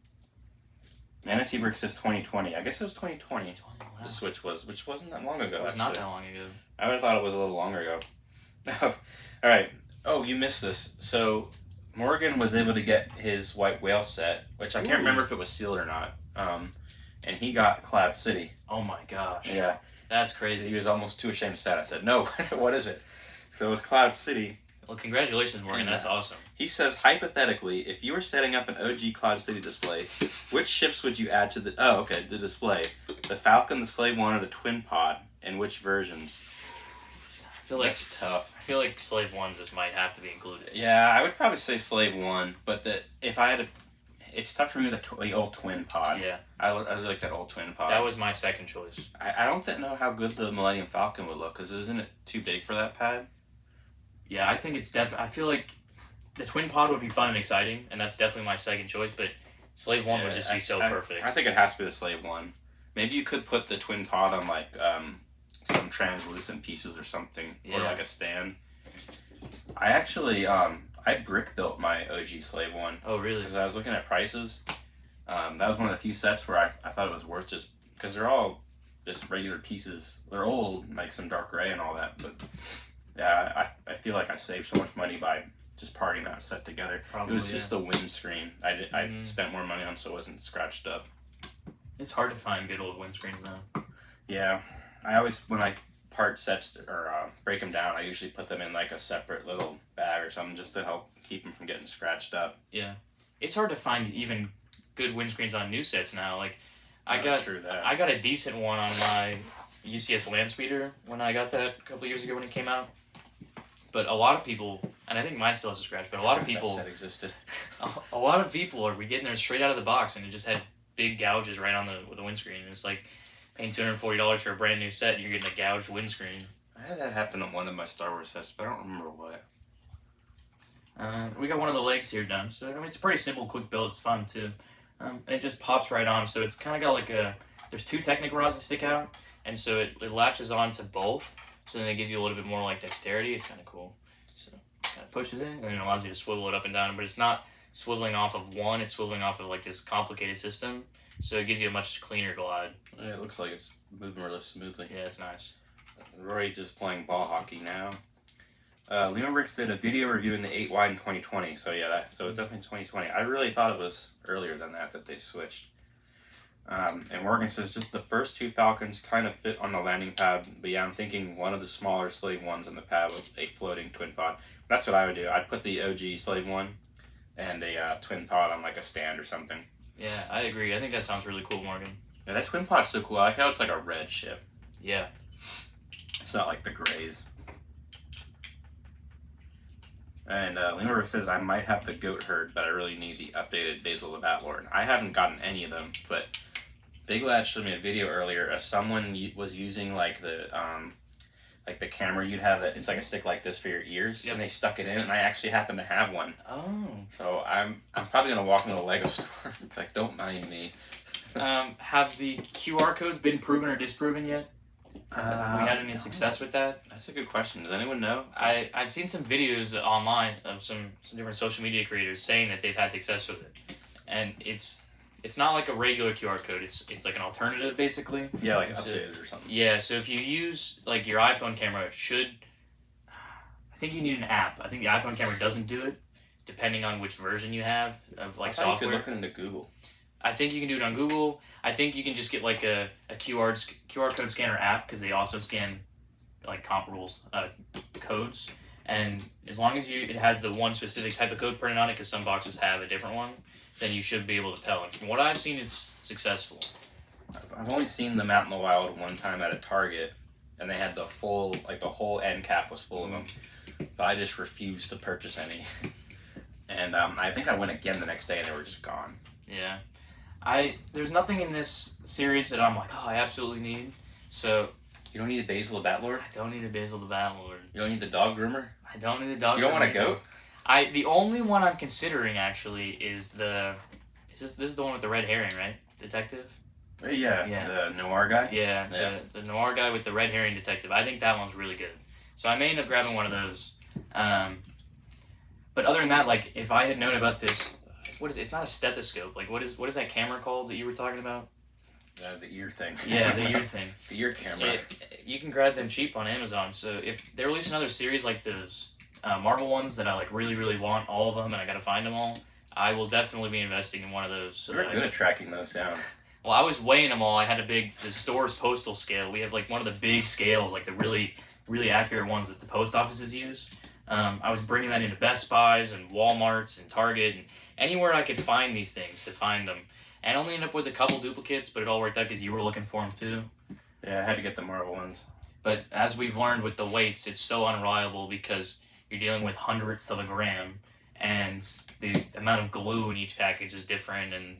Manatee says 2020. I guess it was 2020. Wow. The switch was, which wasn't that long ago. It was not that long ago. I would have thought it was a little longer ago. All right. Oh, you missed this. So Morgan was able to get his white whale set, which I can't remember if it was sealed or not. And he got Cloud City. Oh my gosh. Yeah. That's crazy. He was almost too ashamed to say it. I said, no, what is it? So it was Cloud City. Well, congratulations, Morgan. That's awesome. He says, hypothetically, if you were setting up an OG Cloud City display, which ships would you add to the display? The Falcon, the Slave One, or the Twin Pod? And which versions? I feel like that's tough. I feel like Slave One just might have to be included. Yeah, I would probably say Slave One, but if I had to, it's tough for me the old Twin Pod. Yeah, I like that old Twin Pod. that was my second choice. I don't know how good the Millennium Falcon would look, because isn't it too big for that pad? Yeah, I think it's definitely. I feel like the Twin Pod would be fun and exciting, and that's definitely my second choice. But Slave One would just be so perfect. I think it has to be the Slave One. Maybe you could put the Twin Pod on like some translucent pieces or something, or like a stand. I actually I brick built my OG Slave One. Oh, really? Because I was looking at prices. That was one of the few sets where I thought it was worth just because they're all just regular pieces. They're old, like some dark gray and all that. But yeah, I feel like I saved so much money by just parting that set together. Probably, it was just the windscreen. I spent more money on so it wasn't scratched up. It's hard to find good old windscreens now. Yeah, I always when I part sets or break them down, I usually put them in like a separate little bag or something just to help keep them from getting scratched up. Yeah, it's hard to find even good windscreens on new sets now. Like I got a decent one on my UCS Landspeeder when I got that a couple years ago when it came out. But a lot of people, and I think mine still has a scratch, but a lot of people that existed. A lot of people are getting there straight out of the box, and it just had big gouges right on the windscreen. It's like paying $240 for a brand new set, and you're getting a gouged windscreen. I had that happen on one of my Star Wars sets, but I don't remember what. We got one of the legs here done, so I mean it's a pretty simple, quick build. It's fun too, and it just pops right on. So it's kind of got like there's two Technic rods that stick out, and so it latches on to both. So then it gives you a little bit more like dexterity. It's kind of cool. So it kind of pushes in, and it allows you to swivel it up and down. But it's not swiveling off of one; it's swiveling off of like this complicated system. So it gives you a much cleaner glide. Yeah, it looks like it's moving really smoothly. Yeah, it's nice. Rory's just playing ball hockey now. Lehman Bricks did a video reviewing the 8 wide in 2020. So yeah, so it's definitely 2020. I really thought it was earlier than that they switched. And Morgan says just the first two Falcons kind of fit on the landing pad, but yeah, I'm thinking one of the smaller Slave Ones on the pad with a floating twin pod. That's what I would do. I'd put the OG Slave One and a twin pod on like a stand or something. Yeah, I agree. I think that sounds really cool, Morgan. Yeah, that twin pod's so cool. I like how it's like a red ship. Yeah. It's not like the grays. And Lena says, I might have the goat herd, but I really need the updated Basil the Batlord. I haven't gotten any of them, but Big Lad showed me a video earlier of someone was using like the like the camera you'd have that it's like a stick like this for your ears, Yep. and they stuck it in, and I actually happen to have one. Oh. So I'm probably gonna walk into the Lego store. Like, don't mind me. Have the QR codes been proven or disproven yet? Have we had any success with that? That's a good question. Does anyone know? I've seen some videos online of some different social media creators saying that they've had success with it, and it's not like a regular QR code. It's like an alternative basically. Yeah, like So- updated or something. Yeah, so if you use like your iPhone camera, it should. I think you need an app. I think the iPhone camera doesn't do it, depending on which version you have of like I thought software. you could look into Google. I think you can do it on Google. I think you can just get like a QR code scanner app because they also scan like comparable codes. And as long as it has the one specific type of code printed on it, because some boxes have a different one, then you should be able to tell. And from what I've seen, it's successful. I've only seen them out in the wild one time at a Target, and they had the whole end cap was full of them. But I just refused to purchase any. And I think I went again the next day, and they were just gone. Yeah. There's nothing in this series that I'm like, oh, I absolutely need. So You don't need the Basil the Bat Lord? I don't need a Basil the Batlord. You don't need the dog groomer? I don't need a dog. You don't want a goat? The only one I'm considering actually is this is the one with the red herring, right? Detective? Yeah. The noir guy? Yeah, Yeah. the noir guy with the red herring detective. I think that one's really good. So I may end up grabbing one of those. But other than that, like if I had known about this, what is it? It's not a stethoscope. Like what is that camera called that you were talking about? The ear thing. Yeah, the ear thing. The ear camera. You can grab them cheap on Amazon. So if they release another series like those Marvel ones that I like really really want all of them and I gotta find them all, I will definitely be investing in one of those. So We're good at tracking those down. Well, I was weighing them all. I had the store's postal scale. We have like one of the big scales, like the really really accurate ones that the post offices use. I was bringing that into Best Buys and Walmarts and Target and anywhere I could find these things to find them. And I only ended up with a couple duplicates, but it all worked out because you were looking for them too. Yeah, I had to get the Marvel ones. But as we've learned with the weights, it's so unreliable because you're dealing with hundredths of a gram, and the amount of glue in each package is different, and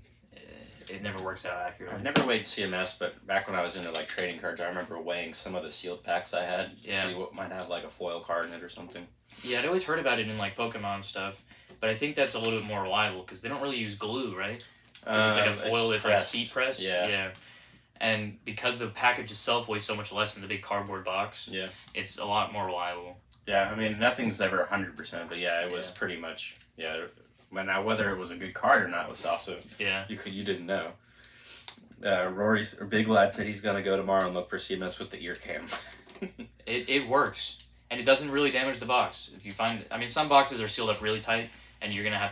it never works out accurately. I've never weighed CMS, but back when I was into like trading cards, I remember weighing some of the sealed packs I had to see what might have like a foil card in it or something. Yeah, I'd always heard about it in like Pokemon stuff, but I think that's a little bit more reliable because they don't really use glue, right? It's like a foil that's like heat pressed. Yeah. And because the package itself weighs so much less than the big cardboard box, it's a lot more reliable. Yeah, I mean, nothing's ever 100%, but yeah, it was pretty much, Now, whether it was a good card or not was also, you didn't know. Rory's, or Big Lad said he's going to go tomorrow and look for CMS with the ear cam. It works, and it doesn't really damage the box. If you find, I mean, some boxes are sealed up really tight, and you'd have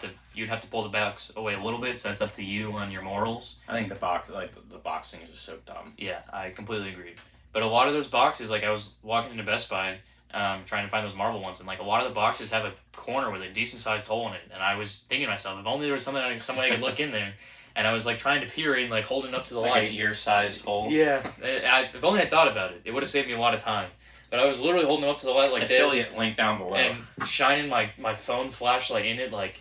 to pull the box away a little bit, so that's up to you on your morals. I think the boxing is just so dumb. Yeah, I completely agree. But a lot of those boxes, like I was walking into Best Buy, trying to find those Marvel ones, and like a lot of the boxes have a corner with a decent sized hole in it, and I was thinking to myself, if only there was some way I could look in there, and I was like trying to peer in, like holding up to the light. An ear-sized hole. Yeah, if only I thought about it, it would have saved me a lot of time. But I was literally holding up to the light like this. Affiliate link down below. And shining my phone flashlight in it, like,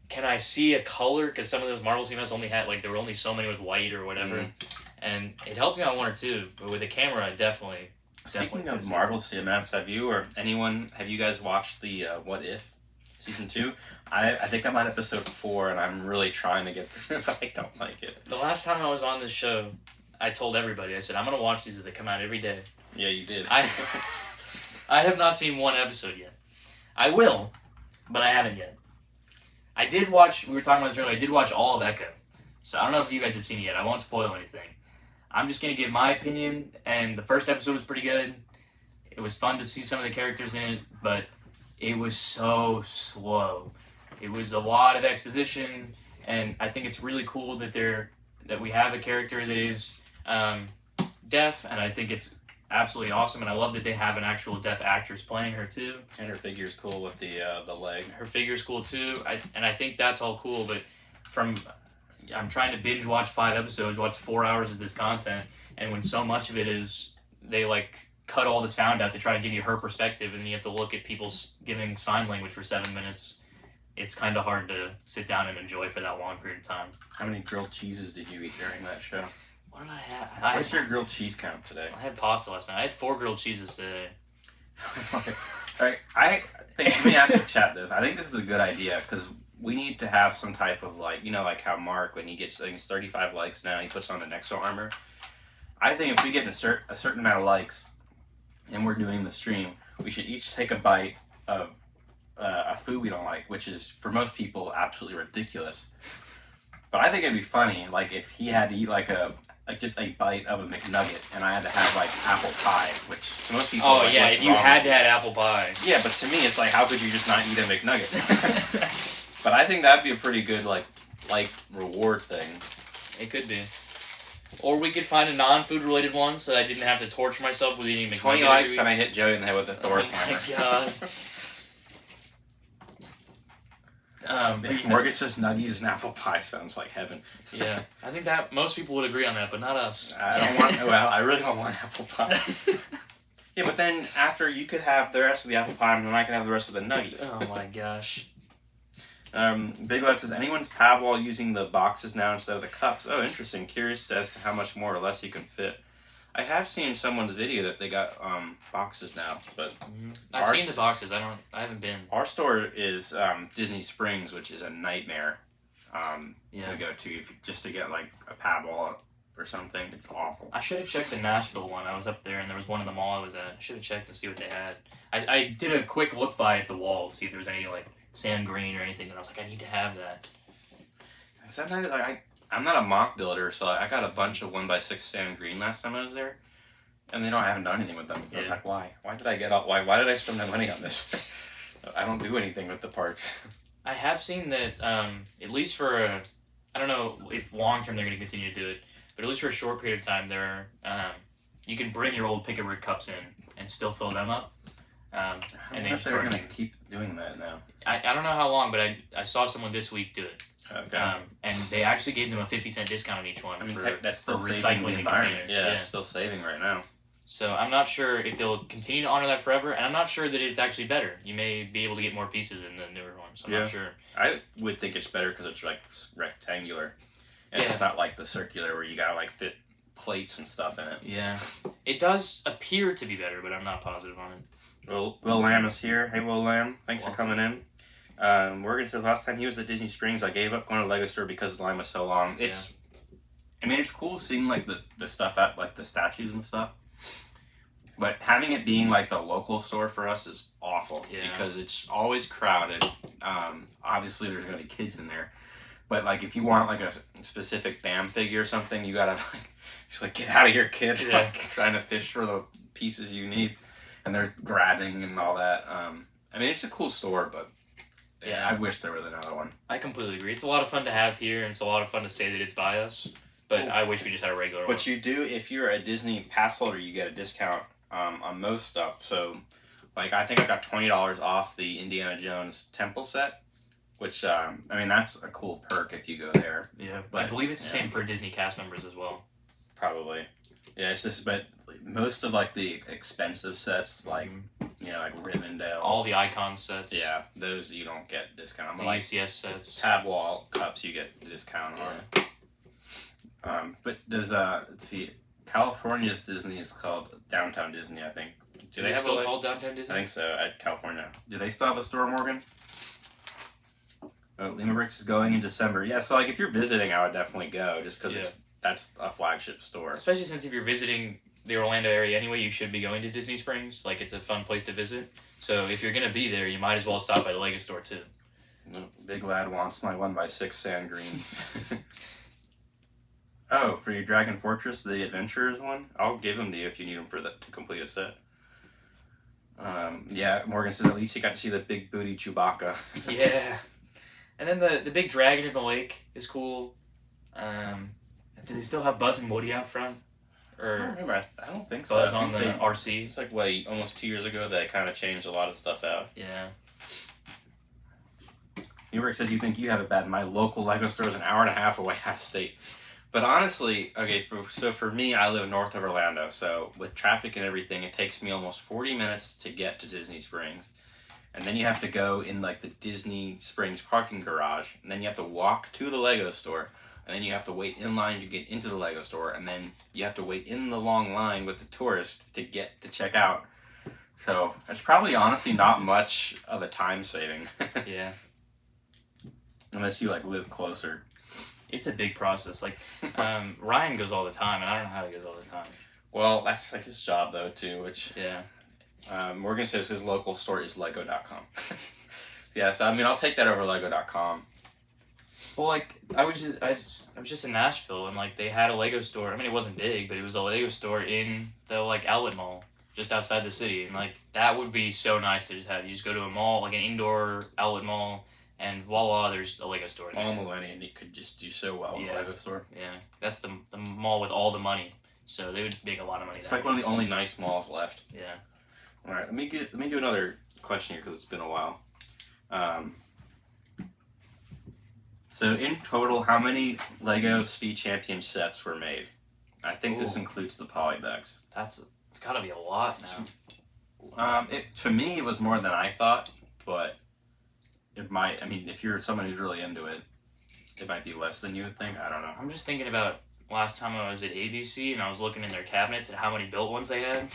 can I see a color? Because some of those Marvel CMS only had, like, there were only so many with white or whatever. Mm-hmm. And it helped me on one or two, but with the camera, I definitely. Speaking of Marvel CMS, have you guys watched the What If season 2? I think I'm on episode 4, and I'm really trying to get through it, but I don't like it. The last time I was on this show, I told everybody, I said, I'm going to watch these as they come out every day. Yeah, you did. I have not seen one episode yet. I will, but I haven't yet. I did watch, we were talking about this earlier, I did watch all of Echo. So I don't know if you guys have seen it yet. I won't spoil anything. I'm just going to give my opinion, and the first episode was pretty good. It was fun to see some of the characters in it, but it was so slow. It was a lot of exposition, and I think it's really cool that we have a character that is deaf, and I think it's absolutely awesome, and I love that they have an actual deaf actress playing her too. And her figure's cool with the leg. Her figure's cool too, and I think that's all cool, but I'm trying to binge watch 5 episodes, watch 4 hours of this content, and when so much of it is, they like cut all the sound out to try to give you her perspective, and you have to look at people giving sign language for 7 minutes. It's kind of hard to sit down and enjoy for that long period of time. How many grilled cheeses did you eat during that show? What did I have? What's your grilled cheese count today? I had pasta last night. I had 4 grilled cheeses today. Alright, I think, let me ask the chat this. I think this is a good idea because we need to have some type of like, like how Mark, when he gets things 35 likes now, he puts on the Nexo armor. I think if we get a certain amount of likes and we're doing the stream, we should each take a bite of a food we don't like, which is for most people absolutely ridiculous. But I think it'd be funny, like if he had to eat like just a bite of a McNugget, and I had to have like apple pie, which to most people. Oh like, yeah, if you had to have apple pie. Yeah, but to me, it's like, how could you just not eat a McNugget? But I think that'd be a pretty good like reward thing. It could be. Or we could find a non-food related one, so I didn't have to torture myself with eating McNugget. 20 likes, and I hit Joey in the head with a Thor's hammer. Oh my god. Morgan's just nuggies and apple pie sounds like heaven. Yeah, I think that most people would agree on that, but not us. I really don't want apple pie. Yeah, but then after you could have the rest of the apple pie, and then I could have the rest of the nuggies. Oh my gosh. Big Lad says, anyone's pad wall using the boxes now instead of the cups? Oh, interesting. Curious as to how much more or less you can fit. I have seen someone's video that they got boxes now, but I've seen the boxes. I haven't been. Our store is Disney Springs, which is a nightmare to go to just to get like a pad wall or something. It's awful. I should have checked the Nashville one. I was up there and there was one in the mall I was at. I should have checked to see what they had. I did a quick look by at the wall to see if there was any like sand green or anything, and I was like, I need to have that. Sometimes I'm not a mock builder, so I got a bunch of 1x6 sand green last time I was there, and I haven't done anything with them. So it's like, why? Why did I get all? Why did I spend my money on this? I don't do anything with the parts. I have seen that at least for I don't know if long term they're going to continue to do it, but at least for a short period of time, you can bring your old picket rig cups in and still fill them up. And they're going to keep doing that now. I don't know how long, but I saw someone this week do it. Okay. And they actually gave them a 50-cent discount on each one. I mean, for that's still recycling saving the environment. container. Yeah, it's still saving right now. So I'm not sure if they'll continue to honor that forever, and I'm not sure that it's actually better. You may be able to get more pieces in the newer ones. I'm not sure. I would think it's better because it's like rectangular, and it's not like the circular where you gotta like fit plates and stuff in it. Yeah, it does appear to be better, but I'm not positive on it. Well, Will Lamb is here. Hey, Will Lamb, thanks for coming in. Morgan said last time he was at Disney Springs, I gave up going to the Lego store because the line was so long. I mean, it's cool seeing like the stuff at like the statues and stuff, but having it being like the local store for us is awful because it's always crowded. Obviously, there's gonna be kids in there, but like if you want like a specific BAM figure or something, you gotta like get out of here, kid. Yeah. Like trying to fish for the pieces you need, and they're grabbing and all that. I mean, it's a cool store, but I wish there was another one. I completely agree. It's a lot of fun to have here, and it's a lot of fun to say that it's by us. But I wish we just had a regular one. But you do, if you're a Disney pass holder, you get a discount on most stuff. So, like, I think I got $20 off the Indiana Jones Temple set, which, I mean, that's a cool perk if you go there. Yeah, but I believe it's the same for Disney cast members as well. Probably. Yeah, it's just, but most of, like, the expensive sets, like, like Rivendell. All the icon sets. Yeah, those you don't get discount on. The like, UCS sets. Pad wall cups you get discount on. But there's let's see, California's Disney is called Downtown Disney, I think. Do they have still called Downtown Disney? I think so, at California. Do they still have a store, Morgan? Oh, Lima Bricks is going in December. Yeah, so like if you're visiting, I would definitely go just because that's a flagship store. Especially since if you're visiting the Orlando area anyway, you should be going to Disney Springs. Like, it's a fun place to visit. So if you're going to be there, you might as well stop by the Lego store too. No, Big Lad wants my 1x6 sand greens. Oh, for your Dragon Fortress, the Adventurers one? I'll give them to you if you need them to complete a set. Yeah, Morgan says at least you got to see the big booty Chewbacca. Yeah. And then the big dragon in the lake is cool. Do they still have Buzz and Woody out front? Or I don't remember. I don't think so. Buzz on the RC? It's like, almost 2 years ago they kind of changed a lot of stuff out. Yeah. New York says you think you have it bad. My local Lego store is an hour and a half away out of state. But honestly, okay, so for me, I live north of Orlando, so with traffic and everything, it takes me almost 40 minutes to get to Disney Springs. And then you have to go in like the Disney Springs parking garage, and then you have to walk to the Lego store, and then you have to wait in line to get into the Lego store, and then you have to wait in the long line with the tourists to get to check out. So it's probably honestly not much of a time saving. Yeah. Unless you like live closer. It's a big process. Like, Ryan goes all the time, and I don't know how he goes all the time. Well, that's like his job though too, which Yeah. Morgan says his local store is Lego.com. Yeah, so I mean I'll take that over Lego.com. Well, like I was just in Nashville, and like they had a Lego store. I mean, it wasn't big, but it was a Lego store in the like outlet mall just outside the city, and like that would be so nice to just have. You just go to a mall, like an indoor outlet mall, and voila, there's a Lego store. All Millennium, you could just do so well in a Lego store. Yeah, that's the mall with all the money, so they would make a lot of money. It's like one of the only nice malls left. Yeah. All right, let me do another question here because it's been a while. So in total, how many Lego Speed Champion sets were made? I think this includes the polybags. It's got to be a lot now. To me, it was more than I thought, but it might. I mean, if you're someone who's really into it, it might be less than you would think. I don't know. I'm just thinking about last time I was at ABC and I was looking in their cabinets at how many built ones they had.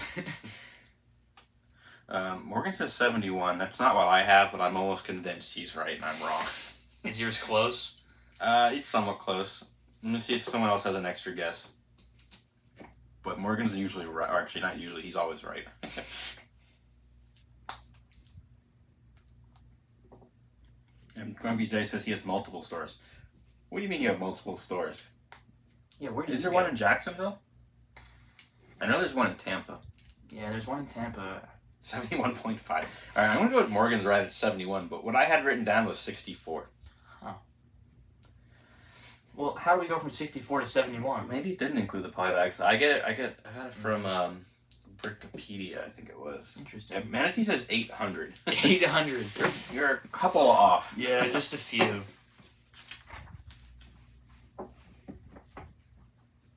Morgan says 71. That's not what I have, but I'm almost convinced he's right and I'm wrong. Is yours close? It's somewhat close. Let me see if someone else has an extra guess. But Morgan's usually right. Or actually, not usually. He's always right. And Grumpy J says he has multiple stores. What do you mean you have multiple stores? Yeah, where Is there one in Jacksonville? I know there's one in Tampa. Yeah, there's one in Tampa. 71.5. All right, I'm going to go with Morgan's right at 71, but what I had written down was 64. Huh. Well, how do we go from 64 to 71? Maybe it didn't include the polybags. I got it from Wikipedia, I think it was. Interesting. Yeah, Manatee says 800. 800. You're a couple off. Yeah, just a few. I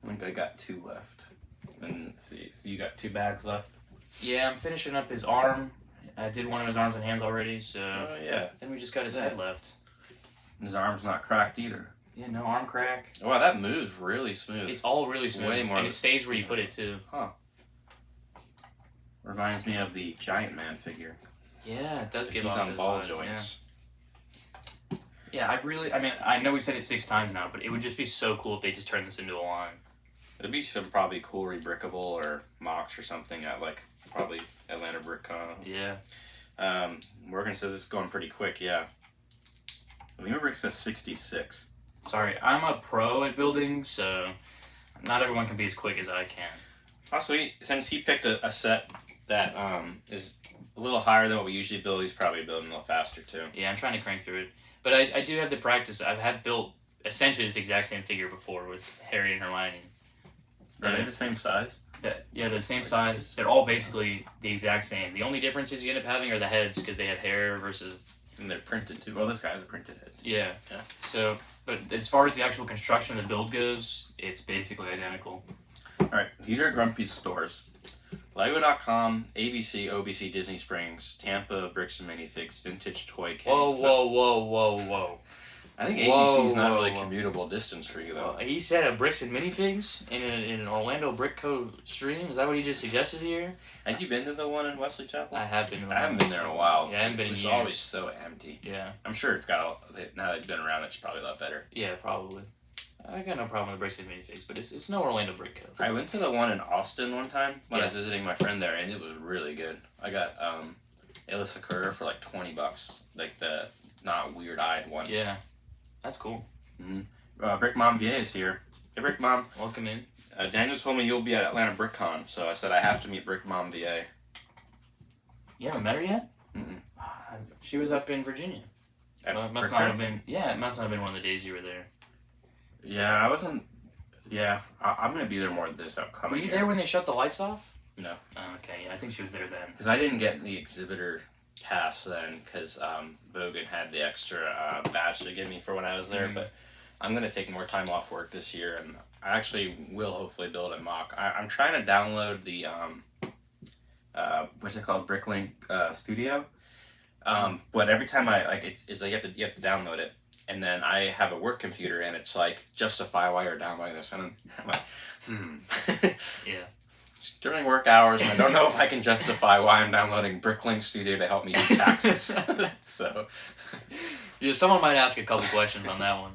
think I got 2 left. And let's see. So you got 2 bags left? Yeah, I'm finishing up his arm. I did one of his arms and hands already, so... Oh, yeah. Then we just got his head left. And his arm's not cracked either. Yeah, no arm crack. Wow, that moves really smooth. It's all really smooth. Way more and it stays where you put it, too. Huh. Reminds me of the Giant Man figure. Yeah, it does give He's off on those ball vibes, joints. Yeah, I know we said it 6 times now, but it would just be so cool if they just turned this into a line. It'd be some probably cool rebrickable or mocks or something at like probably Atlanta BrickCon. Yeah. Morgan says it's going pretty quick, yeah. Atlanta Brick says 66. Sorry, I'm a pro at building, so not everyone can be as quick as I can. Also, since he picked a set that is a little higher than what we usually build, he's probably building a little faster too. Yeah, I'm trying to crank through it. But I do have the practice. I have built essentially this exact same figure before with Harry and Hermione. Are they the same size? Yeah, they're the same size. They're all basically the exact same. The only differences you end up having are the heads because they have hair versus... And they're printed too. Well, this guy has a printed head. Yeah. Yeah. So, but as far as the actual construction of the build goes, it's basically identical. Alright, these are Grumpy's stores. Lego.com, ABC, OBC, Disney Springs, Tampa, Bricks and Minifigs, Vintage Toy King. Whoa. I think ABC's not really commutable distance for you, though. He said a Bricks and Minifigs in an Orlando Brick Co. stream? Is that what he just suggested here? Have you been to the one in Wesley Chapel? I have been. I haven't been there in a while. Yeah, I haven't been in years. years. It's always so empty. Yeah. I'm sure it's got now that it's been around, it's probably a lot better. Yeah, probably. I got no problem with Bricks and Minifigs, but it's no Orlando Brick Co. I went to the one in Austin one time when I Yeah. was visiting my friend there, and it was really good. I got Ayla Sakura for like $20, like the not weird-eyed one. Yeah, that's cool. Mm-hmm. Brick Mom VA is here. Hey, Brick Mom. Welcome in. Daniel told me you'll be at Atlanta BrickCon, so I said I have to meet Brick Mom VA. You haven't met her yet? Mm-mm. She was up in Virginia. It must not have been. Yeah, it must not have been one of the days you were there. Yeah, I wasn't. Yeah, I'm gonna be there more this upcoming. Were you year. there when they shut the lights off? No. Oh, okay, yeah, I think she was there then. Because I didn't get the exhibitor pass then, because Vogan had the extra badge to give me for when I was there. Mm-hmm. But I'm gonna take more time off work this year, and I actually will hopefully build a mock. I'm trying to download the what's it called, Bricklink Studio. But every time it's like you have to download it. And then I have a work computer, and it's like, justify why you're downloading this. And I'm like, Yeah. during work hours, and I don't know if I can justify why I'm downloading Bricklink Studio to help me do taxes. So, yeah, someone might ask a couple questions on that one.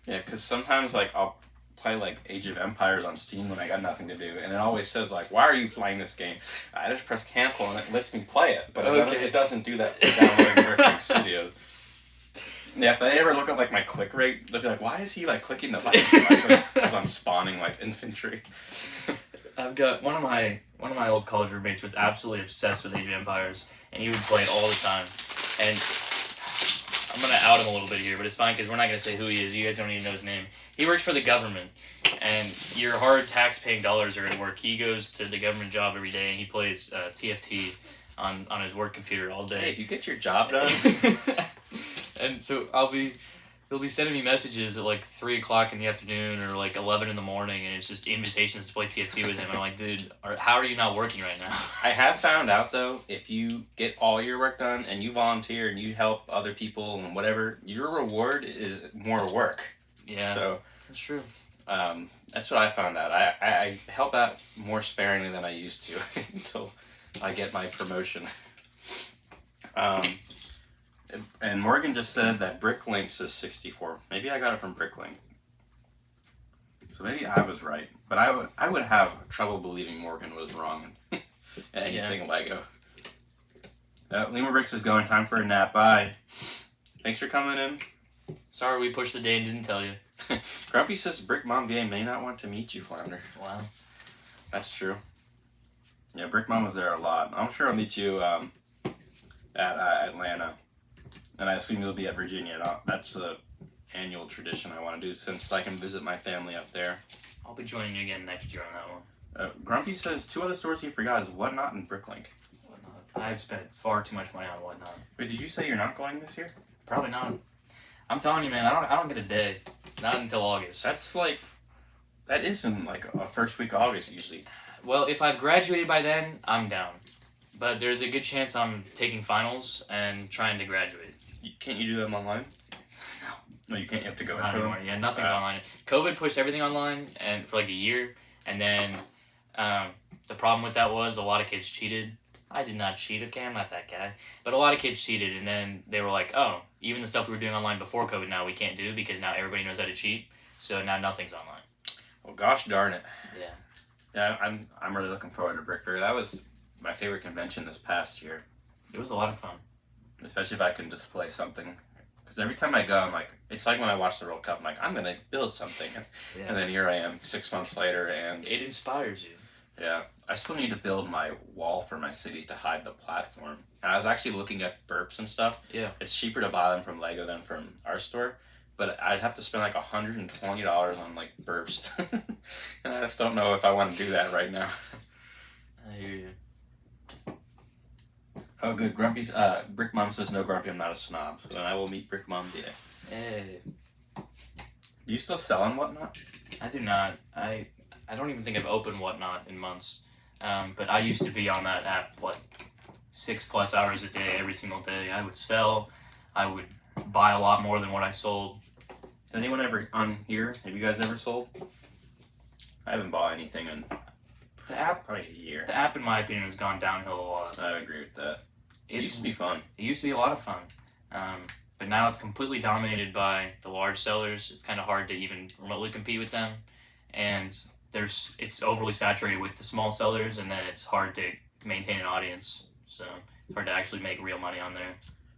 yeah, because sometimes like I'll play like Age of Empires on Steam when I got nothing to do, and it always says like, "Why are you playing this game?" I just press cancel and it lets me play it, but it doesn't do that for downloading Bricklink Studio. Yeah, if they ever look at like my click rate, they'll be like, "Why is he like clicking the buttons?" Because I'm spawning like infantry. I've got one of my old college roommates was absolutely obsessed with Age of Empires, and he would play it all the time. And I'm gonna out him a little bit here, but it's fine because we're not gonna say who he is. You guys don't even know his name. He works for the government, and your hard tax-paying dollars are at work. He goes to the government job every day, and he plays TFT on his work computer all day. Hey, if you get your job done. And so he'll be sending me messages at like 3 o'clock in the afternoon or like 11 in the morning, and it's just invitations to play TFT with him. And I'm like, dude, how are you not working right now? I have found out though, if you get all your work done and you volunteer and you help other people and whatever, your reward is more work. Yeah, so that's true. That's what I found out. I help out more sparingly than I used to until I get my promotion. And Morgan just said that Bricklink says 64. Maybe I got it from Bricklink. So maybe I was right. But I would have trouble believing Morgan was wrong in anything Lego. Lima Bricks is going. Time for a nap. Bye. Thanks for coming in. Sorry we pushed the day and didn't tell you. Grumpy says Brick Mom VA may not want to meet you, Flounder. Wow. That's true. Yeah, Brick Mom was there a lot. I'm sure I'll meet you at Atlanta. And I assume you'll be at Virginia. That's the annual tradition I want to do since I can visit my family up there. I'll be joining you again next year on that one. Grumpy says 2 other stores he forgot is Whatnot and Bricklink. Whatnot. I've spent far too much money on Whatnot. Wait, did you say you're not going this year? Probably not. I'm telling you, man, I don't get a day. Not until August. That isn't like a first week of August usually. Well, if I've graduated by then, I'm down. But there's a good chance I'm taking finals and trying to graduate. Can't you do them online? No, you can't. You have to go into them. Yeah, nothing's online. COVID pushed everything online and for like a year, and then the problem with that was a lot of kids cheated. I did not cheat, okay? I'm not that guy. But a lot of kids cheated, and then they were like, oh, even the stuff we were doing online before COVID now we can't do because now everybody knows how to cheat, so now nothing's online. Well, gosh darn it. Yeah. Yeah, I'm really looking forward to Brick Fair. That was my favorite convention this past year. It was a lot of fun. Especially if I can display something. Because every time I go, I'm like, it's like when I watch the World Cup, I'm like, I'm going to build something. Yeah. And then here I am 6 months later, and it inspires you. Yeah. I still need to build my wall for my city to hide the platform. And I was actually looking at burps and stuff. Yeah. It's cheaper to buy them from Lego than from our store. But I'd have to spend like $120 on like burps. And I just don't know if I want to do that right now. I hear you. Oh, good. Grumpy's Brick Mom says no, Grumpy. I'm not a snob. So then I will meet Brick Mom today. Hey. Do you still sell on Whatnot? I do not. I don't even think I've opened Whatnot in months. But I used to be on that app 6+ hours a day, every single day. I would sell. I would buy a lot more than what I sold. Anyone ever on here? Have you guys ever sold? I haven't bought anything in the app probably a year. The app, in my opinion, has gone downhill a lot. I agree with that. It used to be fun. It used to be a lot of fun. But now it's completely dominated by the large sellers. It's kind of hard to even remotely compete with them. And it's overly saturated with the small sellers, and then it's hard to maintain an audience. So it's hard to actually make real money on there.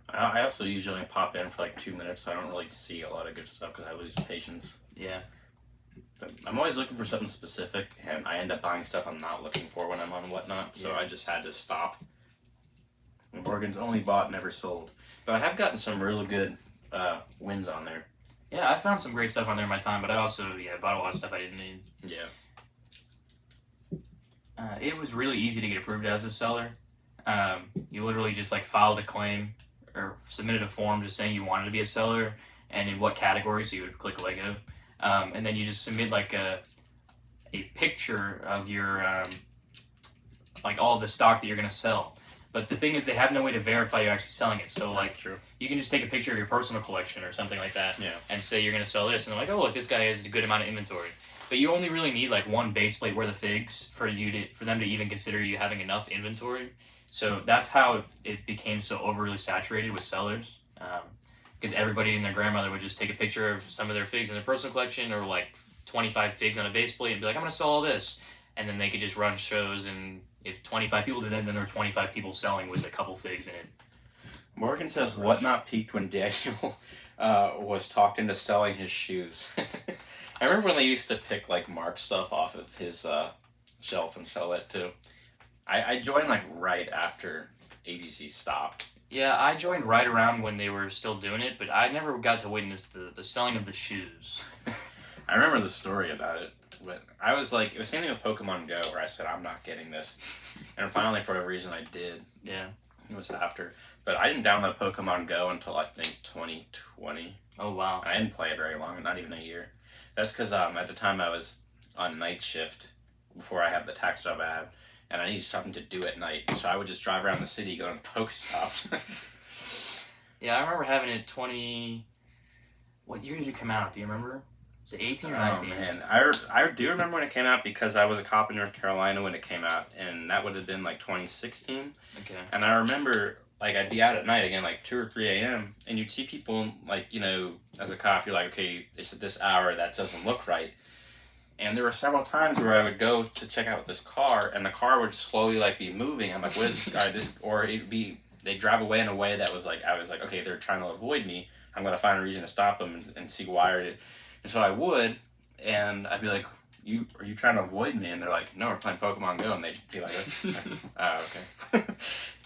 I also usually pop in for like 2 minutes, so I don't really see a lot of good stuff because I lose patience. Yeah. But I'm always looking for something specific, and I end up buying stuff I'm not looking for when I'm on Whatnot, so I just had to stop. Morgan's only bought, never sold. But I have gotten some really good wins on there. Yeah, I found some great stuff on there in my time, but I also bought a lot of stuff I didn't need. Yeah. It was really easy to get approved as a seller. You literally just filed a claim or submitted a form just saying you wanted to be a seller and in what category, so you would click Lego. And then you just submit a picture of your all of the stock that you're going to sell. But the thing is, they have no way to verify you're actually selling it. So True. You can just take a picture of your personal collection or something like that, Yeah. and say you're going to sell this, and they're like, oh look, this guy has a good amount of inventory. But you only really need like one base plate worth of figs for them to even consider you having enough inventory. So that's how it became so overly saturated with sellers. Because everybody and their grandmother would just take a picture of some of their figs in their personal collection, or like 25 figs on a base plate, and be like, I'm gonna sell all this, and then they could just run shows, and if 25 people did that, then there were 25 people selling with a couple figs in it. Morgan says whatnot peaked when Daniel was talked into selling his shoes. I remember when they used to pick like Mark stuff off of his shelf and sell it too. I joined like right after ABC stopped. Yeah, I joined right around when they were still doing it, but I never got to witness the selling of the shoes. I remember the story about it, but I was like, it was something with Pokemon Go where I said, I'm not getting this. And finally, for whatever reason, I did. Yeah. It was after. But I didn't download Pokemon Go until I think 2020. Oh, wow. I didn't play it very long, not even a year. That's because at the time I was on night shift before I had the tax job I had, and I needed something to do at night. So I would just drive around the city going to Pokestops. Yeah, I remember having it 20... What year did it come out? Do you remember? Was it 18 or 19? Oh, man. I do remember when it came out because I was a cop in North Carolina when it came out, and that would have been like 2016. Okay. And I remember, like, I'd be out at night again, like 2 or 3 a.m., and you'd see people, like, you know, as a cop, you're like, okay, it's at this hour, that doesn't look right. And there were several times where I would go to check out this car, and the car would slowly, like, be moving. I'm like, what is this guy? Or it'd be, they'd drive away in a way that was like, I was like, okay, they're trying to avoid me. I'm going to find a reason to stop them and see why. And so I would, and I'd be like, are you trying to avoid me? And they're like, no, we're playing Pokemon Go. And they'd be like, oh, okay.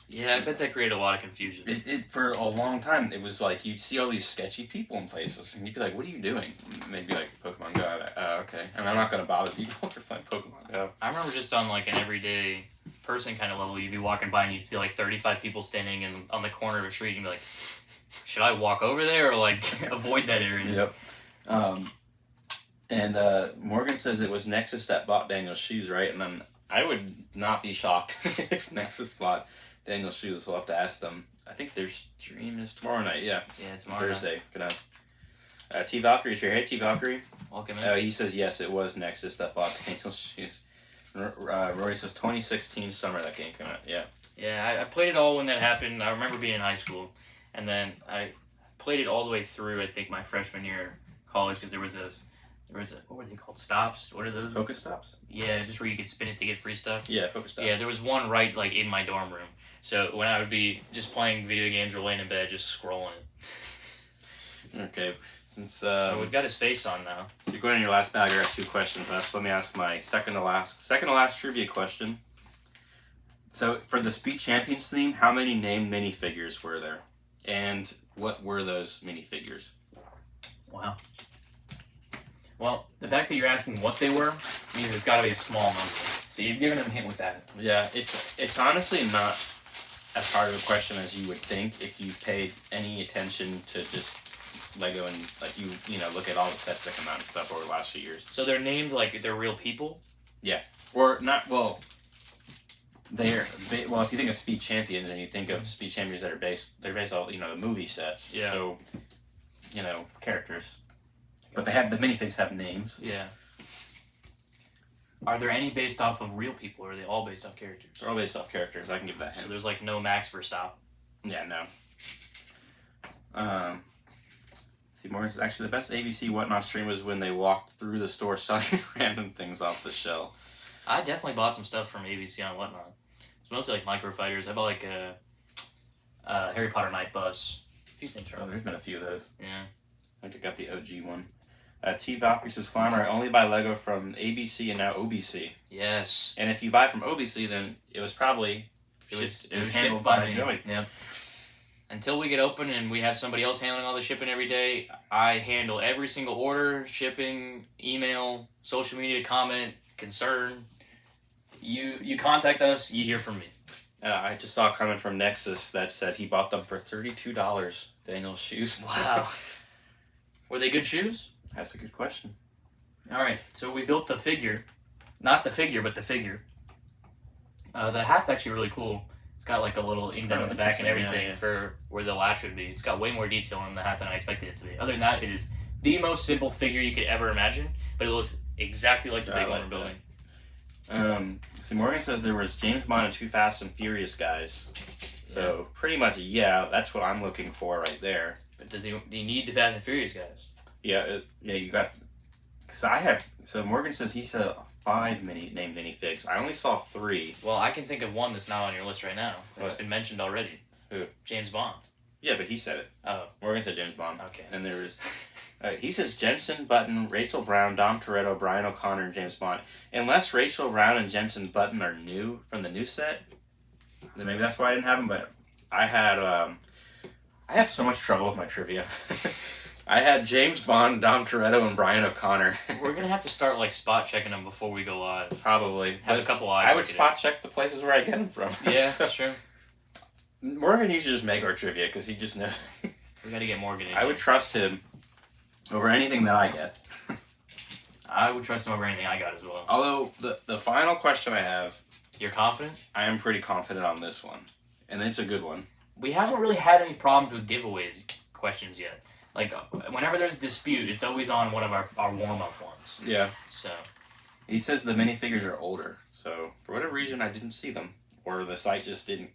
Yeah, I bet that created a lot of confusion. It for a long time, it was like, you'd see all these sketchy people in places, and you'd be like, what are you doing? And they'd be like, Pokemon Go. I'm like, oh, okay. I mean, I'm not going to bother people if they're playing Pokemon Go. I remember just on like an everyday person kind of level, you'd be walking by and you'd see like 35 people standing on the corner of a street, and you'd be like, should I walk over there or like avoid that area? Yep. And Morgan says it was Nexus that bought Daniel's shoes, right? And then I would not be shocked if Nexus bought Daniel's shoes. We'll have to ask them. I think their stream is tomorrow night. Yeah. Yeah, tomorrow Thursday. night. Could ask. T Valkyrie's here. Hey, T Valkyrie. Welcome in. He says yes, it was Nexus that bought Daniel's shoes. Rory says 2016 summer that game came out. Yeah. Yeah, I played it all when that happened. I remember being in high school, and then I played it all the way through. I think my freshman year of college, because there was a what were they called? Stops? What are those? Pokestops? Yeah, just where you could spin it to get free stuff. Yeah, Pokestops. Yeah, there was one right like in my dorm room. So when I would be just playing video games or laying in bed, just scrolling it. Okay, since so we've got his face on now. So you're going in your last bag. I got 2 questions left. So let me ask my second to last trivia question. So for the Speed Champions theme, how many named minifigures were there, and what were those minifigures? Wow. Well, the fact that you're asking what they were means it's got to be a small number. So you've given him a hint with that. Yeah, it's honestly not as hard of a question as you would think if you paid any attention to just Lego and like you know look at all the sets that come out and stuff over the last few years. So they're named like they're real people? Yeah, or not. Well, well if you think of Speed Champions and you think of Speed Champions that are based on the movie sets. Yeah. So characters. But the minifigs have names. Yeah. Are there any based off of real people, or are they all based off characters? They're all based off characters. I can give that hint. So there's like no Max Verstappen. Yeah, no. See, Morgan says, actually the best ABC Whatnot stream was when they walked through the store selling random things off the shelf. I definitely bought some stuff from ABC on Whatnot. It's mostly like micro fighters. I bought like a Harry Potter Night Bus. A few things from There's been a few of those. Yeah. I think I got the OG one. T Valkyrie says, Flammer, I only buy Lego from ABC and now OBC. Yes. And if you buy from OBC, then it was probably It was handled shipped by me. Joey. Yep. Until we get open and we have somebody else handling all the shipping every day, I handle every single order, shipping, email, social media, comment, concern. You contact us, you hear from me. I just saw a comment from Nexus that said he bought them for $32. Daniel's shoes. Wow. Were they good shoes? That's a good question. All right, so we built the figure. Not the figure, but the figure. The hat's actually really cool. It's got like a little indent on the back and everything for where the lash would be. It's got way more detail in the hat than I expected it to be. Other than that, it is the most simple figure you could ever imagine, but it looks exactly like the big one we're building. See, Morgan says there was James Bond and 2 Fast and Furious guys. So, pretty much, yeah, that's what I'm looking for right there. But do you need the Fast and Furious guys? Yeah, you got... Because so Morgan says he saw 5 named minifigs. I only saw 3. Well, I can think of one that's not on your list right now. It's been mentioned already. Who? James Bond. Yeah, but he said it. Oh. Morgan said James Bond. Okay. And there was... he says Jensen Button, Rachel Brown, Dom Toretto, Brian O'Connor, and James Bond. Unless Rachel Brown and Jensen Button are new from the new set, then maybe that's why I didn't have them. But I have so much trouble with my trivia. I had James Bond, Dom Toretto, and Brian O'Connor. We're gonna have to start spot checking them before we go live. Probably. Have a couple eyes. I would spot check the places where I get them from. Yeah, so, sure. Morgan needs to just make our trivia because he just knows. We gotta get Morgan in. I would trust him over anything that I get. I would trust him over anything I got as well. Although the final question I have, you're confident? I am pretty confident on this one, and it's a good one. We haven't really had any problems with giveaways questions yet. Whenever there's a dispute, it's always on one of our warm-up ones. Yeah. So. He says the minifigures are older, so for whatever reason I didn't see them, or the site just didn't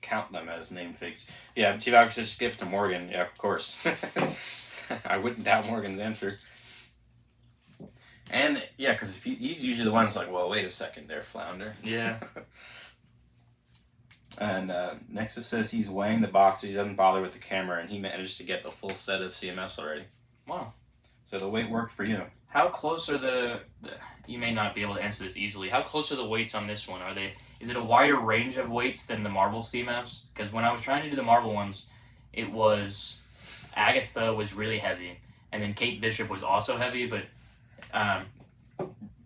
count them as named figs. Yeah, Chief Alex just skipped to Morgan. Yeah, of course. I wouldn't doubt Morgan's answer. And yeah, because he's usually the one who's like, well, wait a second there, Flounder. Yeah. And Nexus says he's weighing the boxes, he doesn't bother with the camera, and he managed to get the full set of CMS already. Wow. So the weight worked for you. How close are you may not be able to answer this easily, how close are the weights on this one? Is it a wider range of weights than the Marvel CMFs? Because when I was trying to do the Marvel ones, it was, Agatha was really heavy, and then Kate Bishop was also heavy, but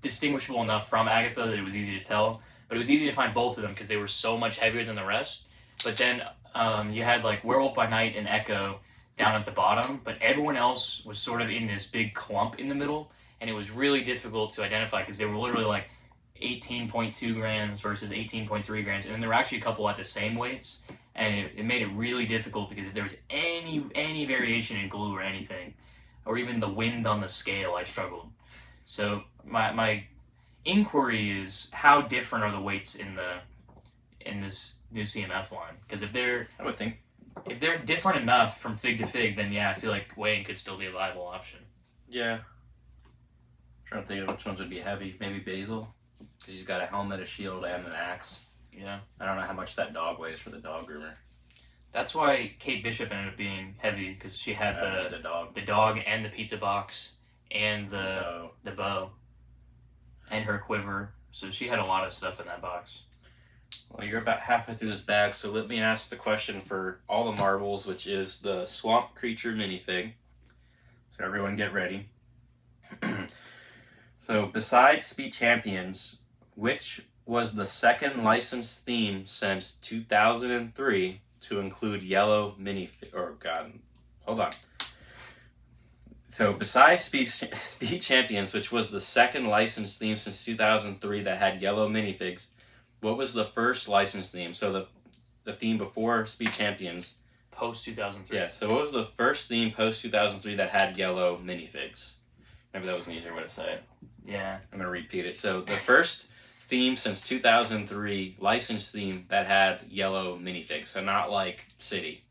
distinguishable enough from Agatha that it was easy to tell. But it was easy to find both of them because they were so much heavier than the rest. But then you had Werewolf by Night and Echo down at the bottom, but everyone else was sort of in this big clump in the middle, and it was really difficult to identify because they were literally 18.2 grams versus 18.3 grams, and then there were actually a couple at the same weights, and it made it really difficult because if there was any variation in glue or anything, or even the wind on the scale, I struggled. So my inquiry is, how different are the weights in this new CMF line? Because I would think, if they're different enough from fig to fig, then yeah, I feel like weighing could still be a viable option. yeah. I'm trying to think of which ones would be heavy. Maybe Basil, because he's got a helmet, a shield, and an axe. Yeah. I don't know how much that dog weighs for the dog groomer. That's why Kate Bishop ended up being heavy, because she had the dog and the pizza box and the bow and her quiver. So she had a lot of stuff in that box. Well, you're about halfway through this bag, so let me ask the question for all the marbles, which is the Swamp Creature minifig. So everyone get ready. So besides Speed Champions, which was the second licensed theme since 2003 to include yellow minifig? Oh God, hold on. So besides Speed Champions, which was the second licensed theme since 2003 that had yellow minifigs, what was the first licensed theme? So the theme before Speed Champions. Post 2003. Yeah, so what was the first theme post 2003 that had yellow minifigs? Maybe that was an easier way to say it. Yeah. I'm going to repeat it. So the first theme since 2003, licensed theme that had yellow minifigs. So not like City.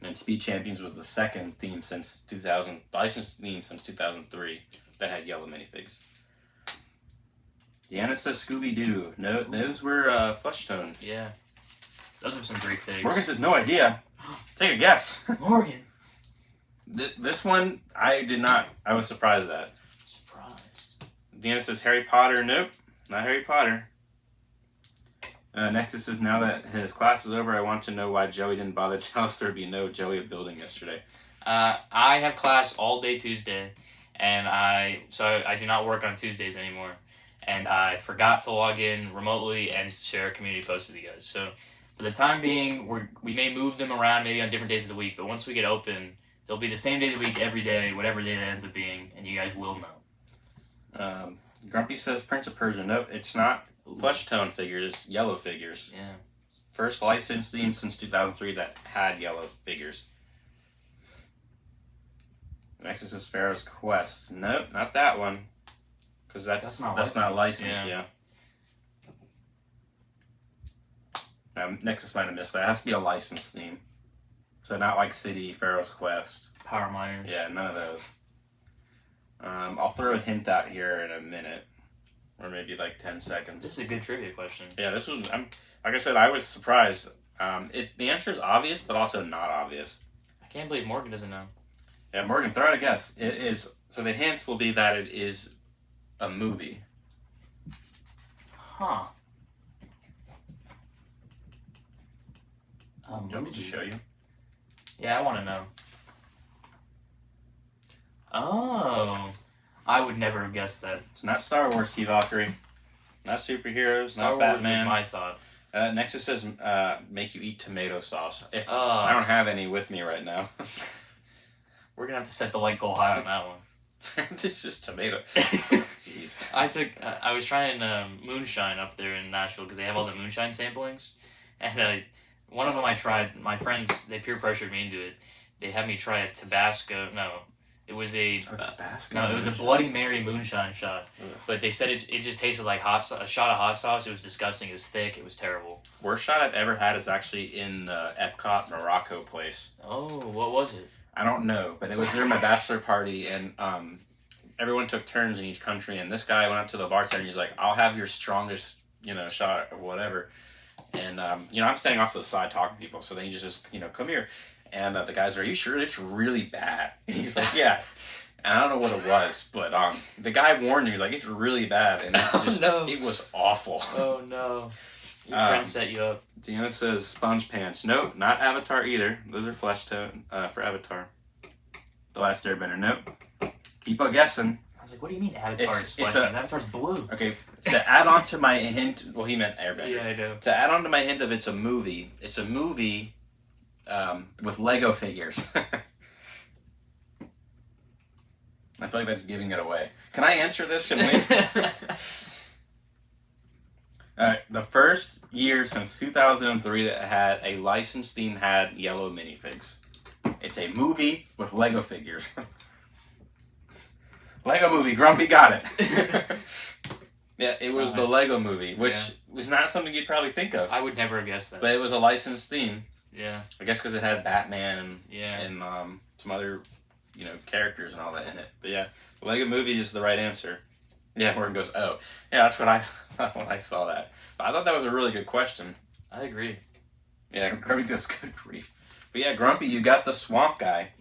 And Speed Champions was the second theme since 2000, licensed theme since 2003 that had yellow minifigs. Deanna says Scooby-Doo. No, those were flesh tone. Yeah. Those are some great figs. Morgan says no idea. Take a guess. Morgan. This one, I did not. I was surprised at. Surprised. Deanna says Harry Potter. Nope, not Harry Potter. Nexus says, now that his class is over, I want to know why Joey didn't bother to tell us there would be no Joey of building yesterday. I have class all day Tuesday, and I do not work on Tuesdays anymore. And I forgot to log in remotely and share a community post with you guys. So for the time being, we may move them around maybe on different days of the week, but once we get open, they'll be the same day of the week every day, whatever day that ends up being, and you guys will know. Grumpy says Prince of Persia. Nope, it's not flesh tone figures, it's yellow figures. Yeah. First licensed theme since 2003 that had yellow figures. Next is Pharaoh's Quest. Nope, not that one. Because that's not licensed, yeah. Nexus might have missed that. It has to be a licensed theme. So not like City, Pharaoh's Quest. Power Miners. Yeah, none of those. I'll throw a hint out here in a minute. Or maybe like 10 seconds. This is a good trivia question. Yeah, this was... like I said, I was surprised. The answer is obvious, but also not obvious. I can't believe Morgan doesn't know. Yeah, Morgan, throw out a guess. It is... So the hint will be that it is a movie. Huh. Do you want me to show you? Yeah, I want to know. Oh. I would never have guessed that. It's not Star Wars, Steve Valkyrie. Not superheroes, Star not Wars Batman. was my thought. Next it says, make you eat tomato sauce. I don't have any with me right now. We're going to have to set the light goal high on that one. It's just tomato. Jeez. I was trying moonshine up there in Nashville because they have all the moonshine samplings. And one of them I tried, my friends, they peer pressured me into it. They had me try a Tabasco, it was a Tabasco. No, it was a Bloody Mary moonshine shot. Ugh. But they said it just tasted like a shot of hot sauce. It was disgusting. It was thick. It was terrible. Worst shot I've ever had is actually in the Epcot Morocco place. Oh, what was it? I don't know, but it was during my bachelor party, and everyone took turns in each country, and this guy went up to the bartender, and he's like, I'll have your strongest, shot or whatever. And, I'm standing off to the side talking to people, so then he just come here. And the guys are you sure it's really bad? And he's like, yeah. And I don't know what it was, but the guy warned me. He's like, it's really bad. And it was awful. Oh, no. Your friend set you up. Deanna says sponge pants. Nope, not Avatar either. Those are flesh tone for Avatar. The Last Airbender. Nope. Keep on guessing. I was like, what do you mean Avatar's flesh pants? Avatar's blue. Okay, to add on to my hint, well, he meant Airbender. Yeah, I know. To add on to my hint of it's a movie with Lego figures. I feel like that's giving it away. Can I answer this and win? Alright, the first year since 2003 that had a licensed theme had yellow minifigs. It's a movie with Lego figures. Lego movie, Grumpy got it. Yeah, it was the Lego movie, which was not something you'd probably think of. I would never have guessed that. But it was a licensed theme. Yeah. I guess because it had Batman and some other, characters and all that in it. But yeah, the Lego movie is the right answer. Yeah, Morgan goes, oh. Yeah, that's what I thought when I saw that. But I thought that was a really good question. I agree. Yeah, Grumpy goes, good grief. But yeah, Grumpy, you got the swamp guy.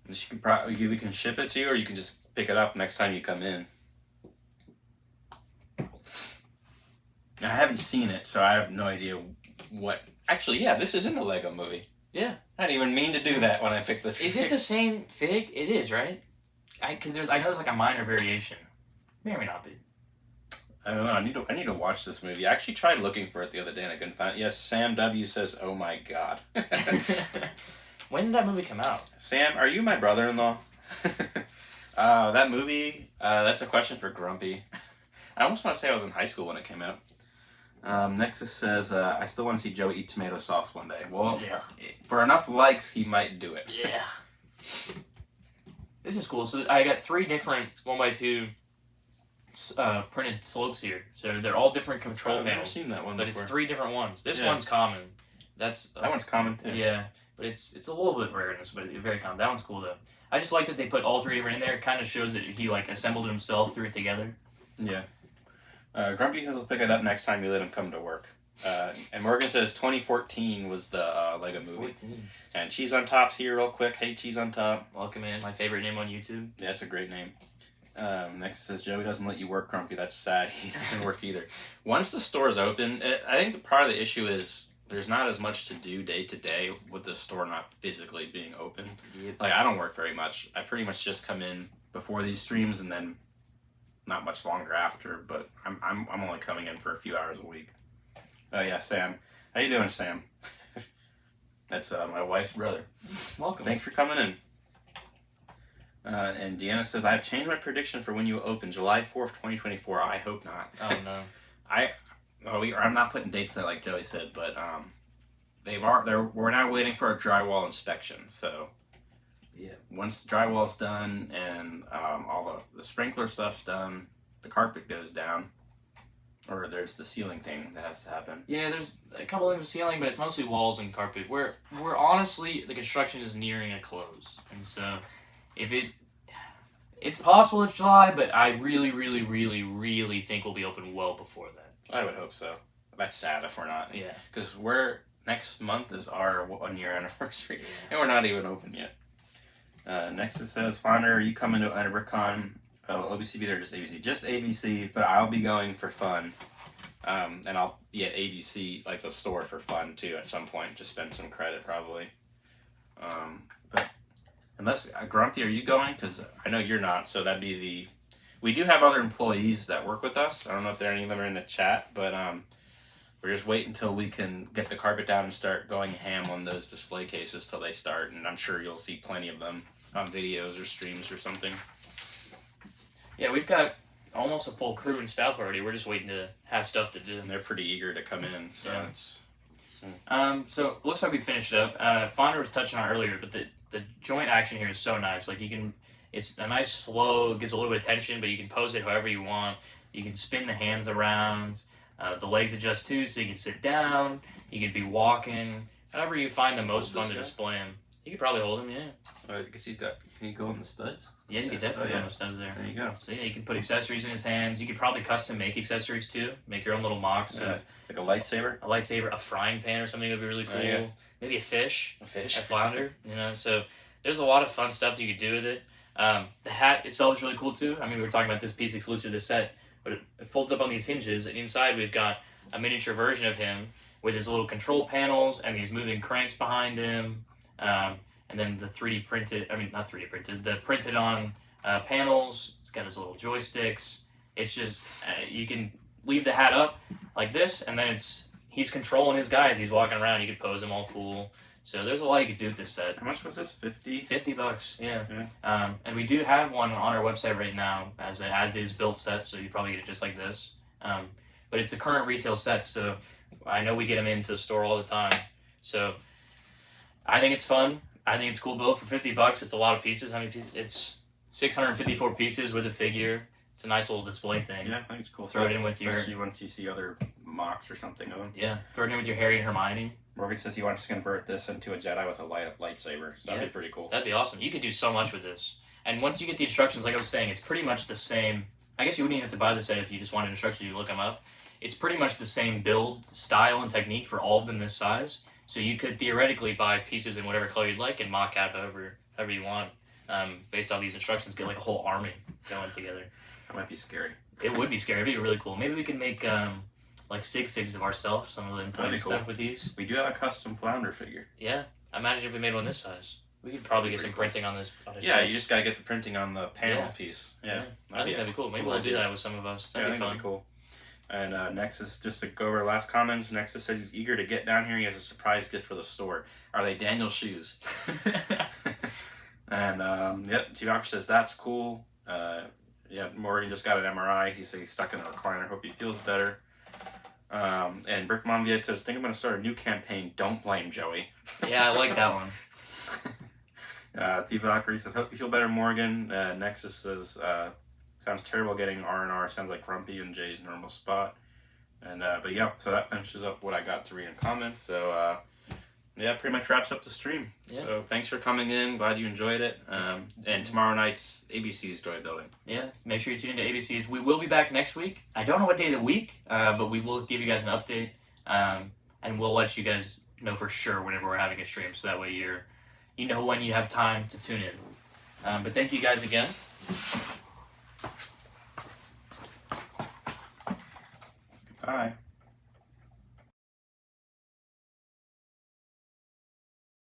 We can ship it to you, or you can just pick it up next time you come in. I haven't seen it, so I have no idea what... Actually, yeah, this is in the Lego movie. Yeah. I didn't even mean to do that when I picked the... Is it the same fig? It is, right? Because I know there's like a minor variation. May or may not be. I don't know. I need to watch this movie. I actually tried looking for it the other day and I couldn't find it. Yes, Sam W says, "Oh my God." When did that movie come out? Sam, are you my brother-in-law? That movie. That's a question for Grumpy. I almost want to say I was in high school when it came out. Nexus says, "I still want to see Joey eat tomato sauce one day." Well, for enough likes, he might do it. Yeah. This is cool. So I got 3 different 1x2 printed slopes here. So they're all different control panels. I've never seen that one but before. It's 3 different ones. This one's common. That one's common too. Yeah, but it's a little bit rareness, but it's very common. That one's cool though. I just like that they put all 3 different in there. It kind of shows that he assembled it himself, threw it together. Yeah. Grumpy says he'll pick it up next time you let him come to work. And Morgan says 2014 was the Lego movie. 14. And Cheese on Top's here real quick. Hey, Cheese on Top. Welcome in. My favorite name on YouTube. Yeah, that's a great name. Next says Joey doesn't let you work, Grumpy. That's sad. He doesn't work either. Once the store is open, I think part of the issue is there's not as much to do day to day with the store not physically being open. Yep. I don't work very much. I pretty much just come in before these streams and then not much longer after. But I'm only coming in for a few hours a week. Oh yeah, Sam. How you doing, Sam? That's my wife's brother. Welcome. Thanks for coming in. And Deanna says, "I have changed my prediction for when you open, July 4th, 2024. I hope not." Oh, no. I'm not putting dates in like Joey said, but we're now waiting for a drywall inspection, so once the drywall's done and all the sprinkler stuff's done, the carpet goes down. Or there's the ceiling thing that has to happen. Yeah, there's a couple things with ceiling, but it's mostly walls and carpet. We're honestly, the construction is nearing a close. And so, it's possible it's July, but I really, really, really, really think we'll be open well before that. I would hope so. That's sad if we're not. Yeah. Because next month is our 1 year anniversary, and we're not even open yet. Next it says, Founder, are you coming to EverCon? Oh, OBCB or just ABC? Just ABC, but I'll be going for fun. And I'll be at ABC, like the store, for fun too at some point. Just spend some credit probably. But unless, Grumpy, are you going? Because I know you're not, so that'd be we do have other employees that work with us. I don't know if any of them are in the chat, but we're just waiting until we can get the carpet down and start going ham on those display cases till they start. And I'm sure you'll see plenty of them on videos or streams or something. Yeah, we've got almost a full crew and staff already. We're just waiting to have stuff to do. And they're pretty eager to come in, so Yeah. it's... So it looks like we finished it up. Founder was touching on it earlier, but the joint action here is so nice. Like it's a nice slow, gives a little bit of tension, but you can pose it however you want. You can spin the hands around. The legs adjust too, so you can sit down. You can be walking. However you find the most fun to display him. You could probably hold him, yeah. I guess can you go in the studs? Yeah, you could definitely go on the studs there. There you go. So yeah, you can put accessories in his hands. You could probably custom make accessories too. Make your own little mocks of like a lightsaber? a lightsaber, a frying pan or something would be really cool. Yeah. Maybe a fish. A fish. A flounder, so there's a lot of fun stuff you could do with it. The hat itself is really cool too. I mean, we were talking about this piece exclusive to this set, but it folds up on these hinges, and inside we've got a miniature version of him with his little control panels and these moving cranks behind him, and then the 3D printed, not 3D printed, the printed on panels. It's got his little joysticks. It's just, you can leave the hat up like this, and then he's controlling his guys. He's walking around. You could pose him all cool. So there's a lot you could do with this set. How much was this? $50? $50, yeah. And we do have one on our website right now as is built set, so you probably get it just like this. But it's a current retail set, so I know we get them into the store all the time. So I think it's fun. I think it's cool build for $50. It's a lot of pieces. How many pieces? It's 654 pieces with a figure. It's a nice little display thing. Yeah, I think it's cool. Throw it in with your... Especially once you see other mocks or something of them. Yeah, throw it in with your Harry and Hermione. Morgan says he wants to convert this into a Jedi with a light-up lightsaber. So that'd be pretty cool. That'd be awesome. You could do so much with this. And once you get the instructions, like I was saying, it's pretty much the same. I guess you wouldn't even have to buy the set if you just wanted instructions. You look them up. It's pretty much the same build, style, and technique for all of them this size. So you could theoretically buy pieces in whatever color you'd like and mock out however you want. Based on these instructions, get like a whole army going together. That might be scary. It would be scary. It'd be really cool. Maybe we can make like sig figs of ourselves, some of the important stuff with these. We do have a custom flounder figure. Yeah. Imagine if we made one this size. We could probably get some printing on this. Yeah, you just gotta get the printing on the panel piece. Yeah. I think that'd be cool. Maybe we'll do that with some of us. That'd be fun. That'd be cool. And Nexus, just to go over the last comments, Nexus says he's eager to get down here. He has a surprise gift for the store. Are they Daniel's shoes? And, T. Walker says, that's cool. Morgan just got an MRI. He said he's stuck in a recliner. Hope he feels better. And Brick Monvier says, think I'm going to start a new campaign. Don't blame Joey. Yeah, I like that one. T. Valkyrie says, hope you feel better, Morgan. Nexus says, sounds terrible getting R&R. Sounds like Grumpy in Jay's normal spot. And, but yeah, so that finishes up what I got to read in comments. So, pretty much wraps up the stream. Yeah. So thanks for coming in. Glad you enjoyed it. And tomorrow night's ABC's Toy Building. Yeah, make sure you tune into ABC's. We will be back next week. I don't know what day of the week, but we will give you guys an update. And we'll let you guys know for sure whenever we're having a stream. So that way you know when you have time to tune in. But thank you guys again. Goodbye.